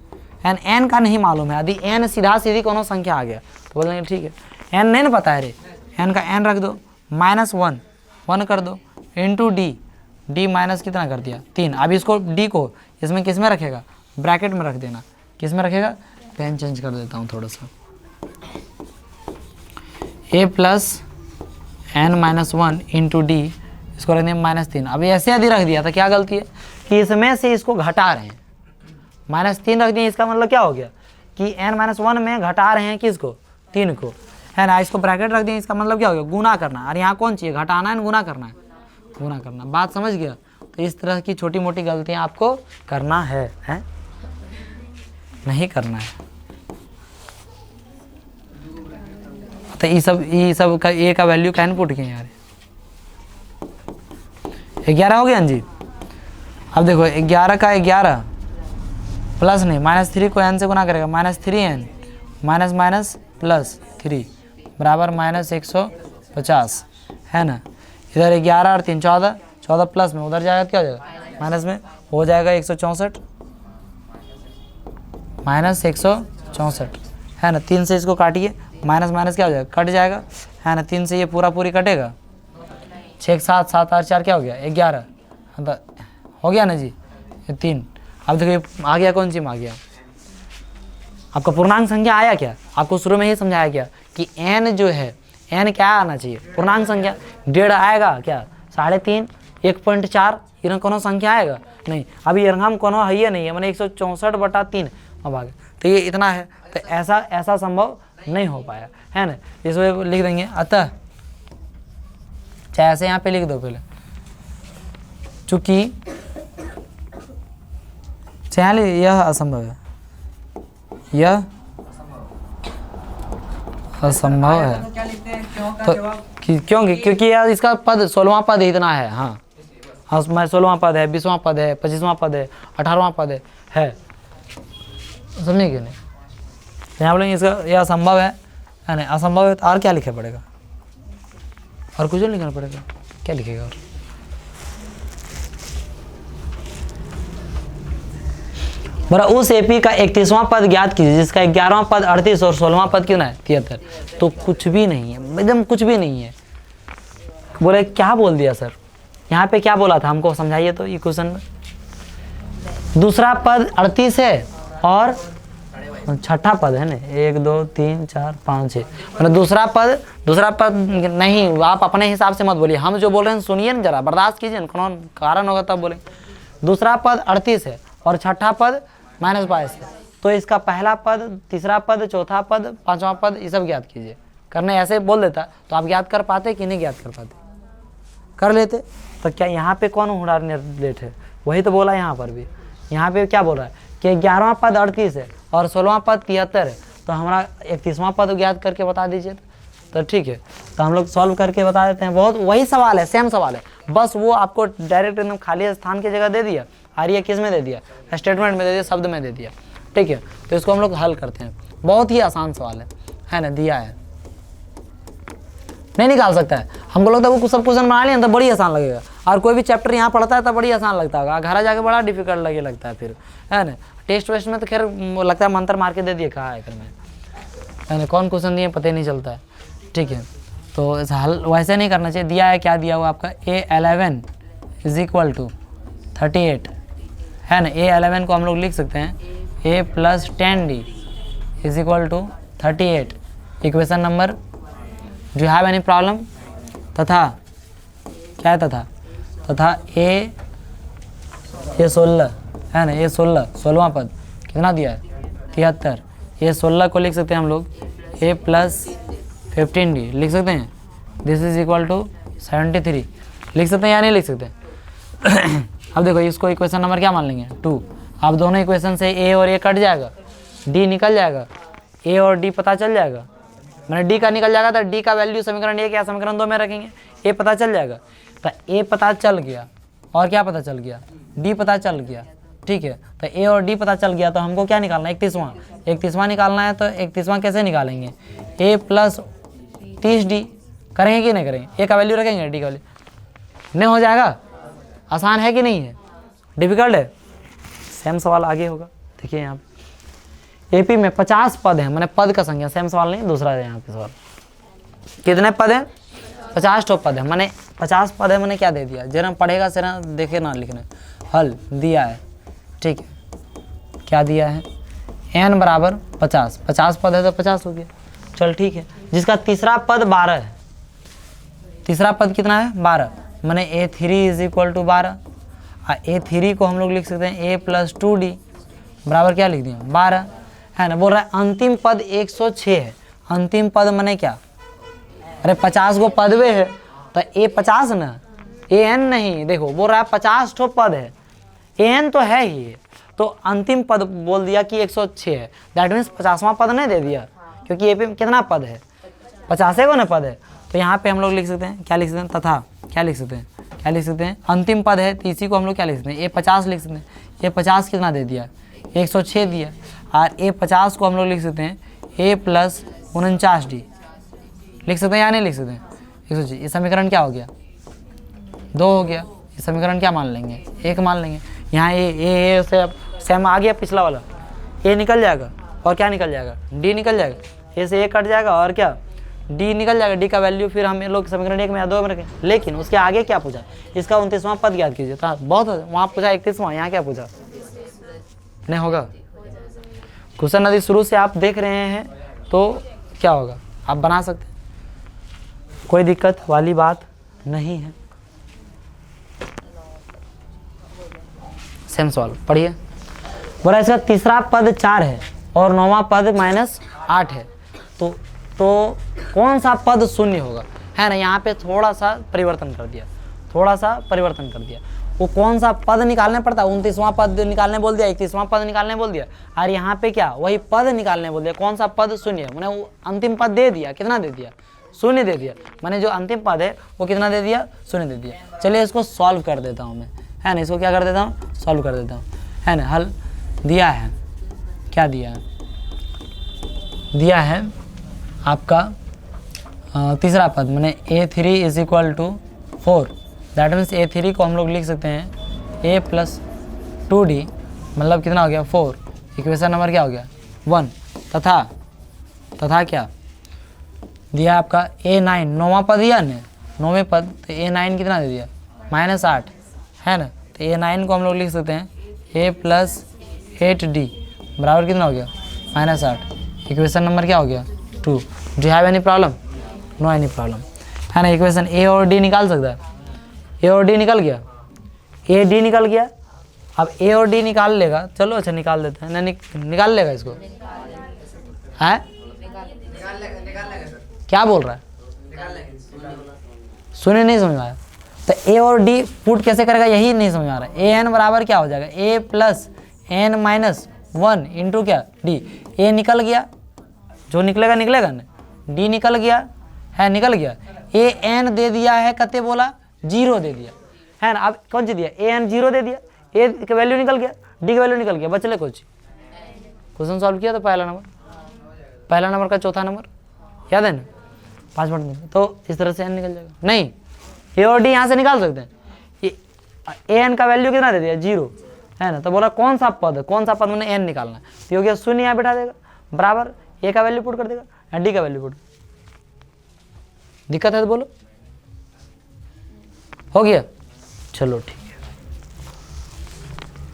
एन n का नहीं मालूम है। यदि n सीधी कोनो संख्या आ गया तो बोलेंगे ठीक है, n नहीं ना पता है रे, n का n रख दो, -1 कर दो इंटू डी माइनस कितना कर दिया 3। अब इसको डी को इसमें किस में रखेगा, ब्रैकेट में रख देना, किस में रखेगा, पेन चेंज कर देता हूँ थोड़ा सा, a + n-1 इंटू डी, इसको रख देंगे -3। अब ऐसे यदि रख दिया तो क्या गलती है कि इसमें से इसको घटा रहे हैं, -3 रख दिए, इसका मतलब क्या हो गया कि n-1 में घटा रहे हैं किसको, 3 को, है ना। इसको ब्रैकेट रख दिए, इसका मतलब क्या हो गया, गुना करना। और यहाँ कौन चाहिए, घटाना है, गुना करना है, गुना करना। बात समझ गया। तो इस तरह की छोटी मोटी गलतियाँ आपको करना है, नहीं करना है। तो ये सब का ए का वैल्यू कैन पुट किए यार, 11 हो गया जी। अब देखो 11 का 11 प्लस नहीं, -3 को n से गुना करेगा, -3n माइनस प्लस 3 बराबर -150 है ना। इधर 11 और 3 14 प्लस में उधर जाएगा, क्या हो जाएगा माइनस में, हो जाएगा 164 -164 है ना। 3 से इसको काटिए, माइनस क्या हो जाएगा, कट जाएगा है ना। 3 से ये पूरी कटेगा, 6 7 7 8 4 क्या हो गया 11 हो गया ना जी, ये 3। अब देखिए आ गया, कौन सी में आ गया, आपका पूर्णांक संख्या आया क्या, आपको शुरू में ही समझाया गया कि n जो है, n क्या आना चाहिए, पूर्णांक संख्या। 1.5 आएगा क्या, 3.5 1.4 इधर कोनो संख्या आएगा नहीं। अभी हम कोनो है ही नहीं है, मैंने 164/3 अब आ गया, तो ये इतना है। तो ऐसा संभव नहीं हो पाया है ना। इसमें लिख देंगे अतः, चाहे ऐसे यहाँ पे लिख दो पहले, चूंकि यह असंभव है, यह असंभव है। तो क्या लिखते हैं, क्यों का तो जवाब, क्योंकि यार इसका पद 16वां पद इतना है, हाँ 16वां पद है, 20वां पद है, 25वां पद है, 18वां पद है, समझे कि नहीं। यहाँ बोलेंगे इसका यह असंभव है ना, असंभव है तो और क्या लिखना पड़ेगा, और कुछ नहीं लिखना पड़ेगा, क्या लिखेगा और बरा उस एपी का 31वां पद ज्ञात कीजिए जिसका 11वां पद 38 और 16वां पद क्यों ना है 73। तो कुछ भी नहीं है, एकदम कुछ भी नहीं है। बोले क्या बोल दिया सर, यहाँ पे क्या बोला था हमको समझाइए तो। ये क्वेश्चन में दूसरा पद 38 है और छठा पद है ना 1 2 3 4 5 6, मतलब दूसरा पद नहीं, आप अपने हिसाब से मत बोलिए, हम जो बोल रहे हैं सुनिए ना, जरा बर्दाश्त कीजिए ना, कौन कारण होगा तब बोले। दूसरा पद 38 है और छठा पद -22 है, तो इसका पहला पद, तीसरा पद, चौथा पद, 5वां पद, ये सब ज्ञात कीजिए। करने ऐसे बोल देता तो आप ज्ञात कर पाते कि नहीं ज्ञात कर पाते, कर लेते। तो क्या यहाँ पे कौन हुड़ार निर्लेट है, वही तो बोला यहाँ पर भी। यहाँ पे क्या बोल रहा है कि 11वां पद 38 है और 16वां पद 73 है, तो हमारा 31वां पद ज्ञात करके बता दीजिए। तो ठीक है, तो हम लोग सॉल्व करके बता देते हैं। बहुत वही सवाल है, सेम सवाल है, बस वो आपको डायरेक्ट एकदम खाली स्थान की जगह दे दिया, और ये किस में दे दिया, स्टेटमेंट में दे दिया, शब्द में दे दिया। ठीक है, तो इसको हम लोग हल करते हैं। बहुत ही आसान सवाल है ना, दिया है, नहीं निकाल सकता है। हमको लगता है वो सब क्वेश्चन बना लिया तो बड़ी आसान लगेगा, और कोई भी चैप्टर यहाँ पढ़ता है तो बड़ी आसान लगता होगा, घर जाके बड़ा डिफिकल्ट लगता है फिर, है ना। टेस्ट वेस्ट में तो खैर लगता है मंत्र मार के दे दिए, कहा है कर में, है ना, कौन क्वेश्चन दिए पता ही नहीं चलता है। ठीक है, तो हल वैसे नहीं करना चाहिए। दिया है, क्या दिया हुआ आपका, A11 = 38 है ना। A11 को हम लोग लिख सकते हैं a plus 10d is equal to 38। Equation number, do you have any problem? तथा क्या है तथा ए 16 है ना, ए 16वां पद कितना दिया है 73। ये 16 को लिख सकते हैं हम लोग ए प्लस 15d लिख सकते हैं, दिस इज इक्वल टू 73 लिख सकते हैं या नहीं लिख सकते? अब देखो इसको इक्वेशन नंबर क्या मान लेंगे 2। अब दोनों इक्वेशन से ए और ए कट जाएगा, डी निकल जाएगा, ए और डी पता चल जाएगा। मैंने डी का निकल जाएगा तो डी का वैल्यू समीकरण 1 या समीकरण 2 में रखेंगे, ए पता चल जाएगा। तो ए पता चल गया और क्या पता चल गया, डी पता चल गया, ठीक है। तो ए और डी पता चल गया तो हमको क्या निकालना है 31वां निकालना है। तो 31वां कैसे निकालेंगे, ए प्लस 30d करेंगे कि नहीं करेंगे, ए का वैल्यू रखेंगे डी का वैल्यू, नहीं हो जाएगा? आसान है कि नहीं है, डिफिकल्ट है? सेम सवाल आगे होगा, देखिए यहाँ पे एपी में 50 पद है, मैंने पद का संख्या, सेम सवाल नहीं दूसरा है यहाँ पे सवाल। कितने पद है 50 टो पद है, मैंने 50 पद है, मैंने क्या दे दिया, जरा पढ़ेगा जरा देखे ना लिखने, हल दिया है, ठीक है। क्या दिया है n बराबर 50 पद है तो 50 हो गया, चल ठीक है। जिसका तीसरा पद 12 है, तीसरा पद कितना है 12, मैंने a3 is equal to 12। a3 को हम लोग लिख सकते हैं a प्लस 2d बराबर क्या लिख दिया 12, है ना। बोल रहा है अंतिम पद 106 है, अंतिम पद मैंने क्या, अरे 50 को पदवे है तो a 50 ना, an नहीं, देखो बोल रहा है 50 ठो पद है, an तो है ही, तो अंतिम पद बोल दिया कि 106 है, दैट मीन्स 50वां पद नहीं दे दिया, क्योंकि ए पे कितना पद है 50 को ना पद है। तो यहाँ पे हम लोग लिख सकते हैं, क्या लिख सकते हैं, तथा क्या लिख सकते हैं, अंतिम पद है तो इसी को हम लोग क्या लिख सकते हैं, ए 50 लिख सकते हैं। ए 50 कितना दे दिया 106 दिया, और ए 50 को हम लोग लिख सकते हैं ए प्लस 49d लिख सकते हैं या नहीं लिख सकते हैं 106। ये समीकरण क्या हो गया 2 हो गया, ये समीकरण क्या मान लेंगे 1 मान लेंगे। यहाँ ए से अब सेम आ गया पिछला वाला, ए निकल जाएगा और क्या निकल जाएगा डी निकल जाएगा, ए से ए कट जाएगा और क्या डी निकल जाएगा, डी का वैल्यू फिर हम लोग समीकरण 1 में या 2 में रखें। लेकिन उसके आगे क्या पूछा, इसका 29वां पद याद कीजिए, था बहुत वहाँ पूछा 31वां, यहाँ क्या पूछा नहीं होगा। क्वेश्चन यदि शुरू से आप देख रहे हैं तो क्या होगा, आप बना सकते हैं, कोई दिक्कत वाली बात नहीं है। सेम सवाल पढ़िए, बोला इसका तीसरा पद 4 है और 9वां पद -8 है, तो कौन सा पद शून्य होगा, है ना। यहाँ पे थोड़ा सा परिवर्तन कर दिया, वो कौन सा पद निकालने पड़ता है, 29वां पद निकालने बोल दिया, 31वां पद निकालने बोल दिया, और यहाँ पे क्या वही पद निकालने बोल दिया, कौन सा पद शून्य है। मैंने वो अंतिम पद दे दिया, कितना दे दिया शून्य दे दिया, मैंने जो अंतिम पद है वो कितना दे दिया शून्य दे दिया। चलिए इसको सॉल्व कर देता हूँ मैं, है ना, इसको क्या कर देता हूँ सॉल्व कर देता हूँ, है ना। हल दिया है, क्या दिया है, दिया है आपका तीसरा पद, मैंने a3 is equal to 4, that means a3 को हम लोग लिख सकते हैं a प्लस 2d मतलब कितना हो गया 4, इक्वेशन नंबर क्या हो गया 1। तथा क्या दिया आपका a9, 9वां पद दिया ना, 9वें पद, तो a9 कितना दे दिया -8, है ना। तो a9 को हम लोग लिख सकते हैं a प्लस 8d बराबर कितना हो गया -8, इक्वेशन नंबर क्या हो गया 2। Do have any problem, no any problem, है ना। इक्वेशन ए और डी निकाल सकता है, ए और डी निकल गया, ए डी निकल गया, अब ए और डी निकाल लेगा, चलो अच्छा निकाल देते हैं, नहीं निकाल लेगा इसको, है क्या बोल रहा है सुने नहीं समझ में आया। तो ए और डी पुट कैसे करेगा यही नहीं समझ में आ रहा है। ए एन बराबर क्या हो जाएगा ए प्लस एन माइनस 1 इंटू क्या डी, ए निकल गया, जो निकलेगा निकलेगा ना, डी निकल गया है, निकल गया, ए एन दे दिया है, कते बोला 0 दे दिया, है ना। अब कौन सी दिया ए एन 0 दे दिया, ए का वैल्यू निकल गया, डी का वैल्यू निकल गया, बचले कुछ। क्वेश्चन सॉल्व किया तो पहला नंबर का चौथा नंबर याद है ना, 5 मिनट, तो इस तरह से एन निकल जाएगा। नहीं ए और डी यहाँ से निकाल सकते हैं, ए एन का वैल्यू कितना दे दिया 0, है ना। तो बोला कौन सा पद मैंने एन निकालना है, तो हो गया 0 यहाँ बैठा देगा बराबर ए का वैल्यू पुट कर देगा या डी का वैल्यू पुट, दिक्कत है तो बोलो, हो गया, चलो ठीक है।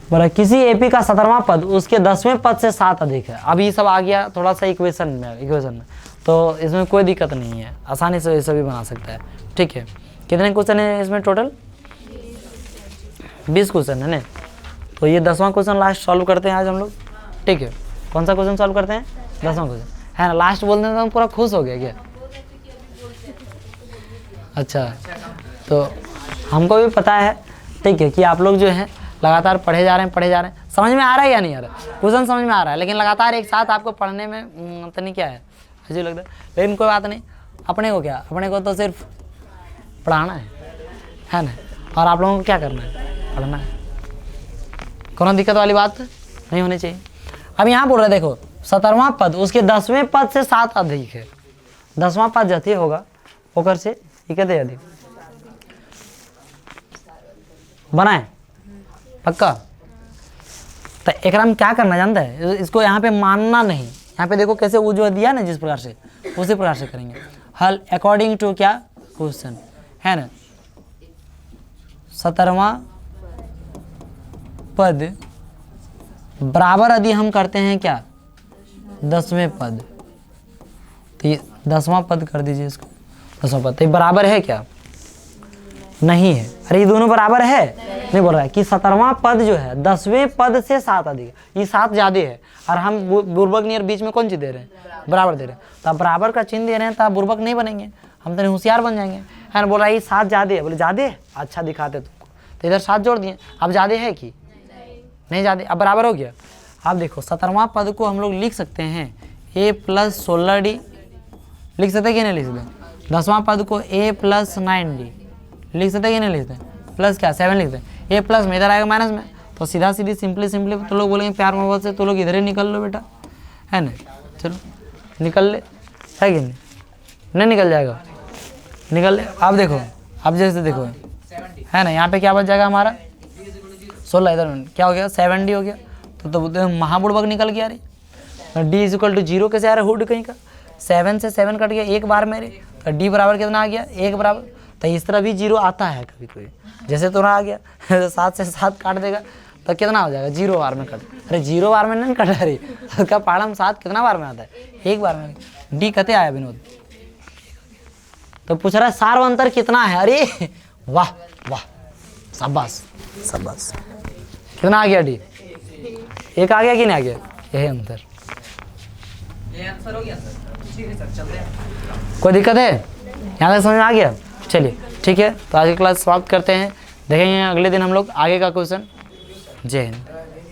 बोला किसी एपी का 17वां पद उसके 10वें पद से 7 अधिक है। अब ये सब आ गया थोड़ा सा इक्वेशन में, तो इसमें कोई दिक्कत नहीं है, आसानी से ये सभी बना सकता है। ठीक है, कितने क्वेश्चन है इसमें टोटल? 20 क्वेश्चन है ना। तो ये 10वां क्वेश्चन लास्ट सॉल्व करते हैं आज हम लोग। ठीक है, कौन सा क्वेश्चन सॉल्व करते हैं? 10वां क्वेश्चन है ना। लास्ट बोलते हैं तो हम पूरा खुश हो गया क्या? अच्छा, तो हमको भी पता है, ठीक है, कि आप लोग जो है लगातार पढ़े जा रहे हैं। समझ में आ रहा है या नहीं आ रहा है? क्वेश्चन समझ में आ रहा है, लेकिन लगातार एक साथ आपको पढ़ने में तो नहीं क्या है, अजीब लगता है, लेकिन कोई बात नहीं। अपने को क्या, अपने को तो सिर्फ पढ़ाना है ना, और आप लोगों को क्या करना है? पढ़ना है। कोनो दिक्कत वाली बात नहीं होनी चाहिए। अब यहाँ बोल रहे देखो 17वां पद उसके 10वें पद से 7 अधिक है। 10वां पद जति होगा ओकर से कहते अधिक बनाए पक्का। तो एक में क्या करना जानता है, इसको यहाँ पे मानना नहीं। यहाँ पे देखो कैसे वो जो दिया ना जिस प्रकार से, उसी प्रकार से करेंगे हल अकॉर्डिंग टू क्या क्वेश्चन है ना। 17वां पद बराबर यदि हम करते हैं क्या 10वें पद, तो ये 10वां पद कर दीजिए इसको 10वां पद। तो ये बराबर है क्या? नहीं है। अरे ये दोनों बराबर है नहीं, बोल रहा है कि 17वां पद जो है 10वें पद से 7 अधिक, ये 7 ज्यादा है और हम बुर्बक नियर बीच में कौन चीज दे रहे हैं? बराबर दे रहे हैं। तो आप बराबर का चिन्ह दे रहे हैं तो आप बुर्बक नहीं बनेंगे, हम तो होशियार बन जाएंगे है ना। बोल रहा है ये 7 ज्यादा है, बोले ज्यादा है, अच्छा दिखाते तुमको, तो इधर 7 जोड़ दिए। अब ज्यादा है कि नहीं ज्यादा, अब बराबर हो गया। आप देखो 17वां पद को हम लोग लिख सकते हैं a + 16d, लिख सकते कि नहीं लिख सकते? 10वां पद को a + 9d लिख सकते कि नहीं लिखते? प्लस क्या 7 लिखते हैं, ए प्लस में इधर आएगा माइनस में, तो सीधा सीधी सिंपली तो लोग बोलेंगे प्यार मोहब्बत से, तो लोग इधर ही निकल लो बेटा, है ना। चलो निकल ले, है कि नहीं निकल जाएगा? निकल ले। आप देखो, आप जैसे देखो है ना, यहाँ पे क्या बच जाएगा हमारा 16, इधर क्या हो गया 7d हो गया। तो महाबुड़बक निकल गया। अरे d = 0 कैसे आ रहा है? हुड कहीं का 7 से 7 कट गया एक बार मेरे, तो d बराबर कितना आ गया? 1 बराबर। तो इस तरह भी 0 आता है कभी कोई, जैसे तो आ गया 7 से 7 काट देगा तो कितना हो जाएगा? 0 बार में कट। अरे 0 बार में नहीं कट रही, उसका पाड़म 7 कितना बार में आता है? 1 बार में। डी कते आया विनोद? तो पूछ रहा है सार्व अंतर कितना है? अरे वाह वाह, शाबाश शाबाश। कितना आ गया? डी 1 आ गया कि नहीं आ गया? यही अंतर, ये आंसर हो गया सर। ठीक है सर, चलते हैं। कोई दिक्कत है? यहाँ तक समझ में आ गया? चलिए ठीक है, तो आज की क्लास समाप्त करते हैं। देखेंगे अगले दिन हम लोग आगे का क्वेश्चन। जय हिंद।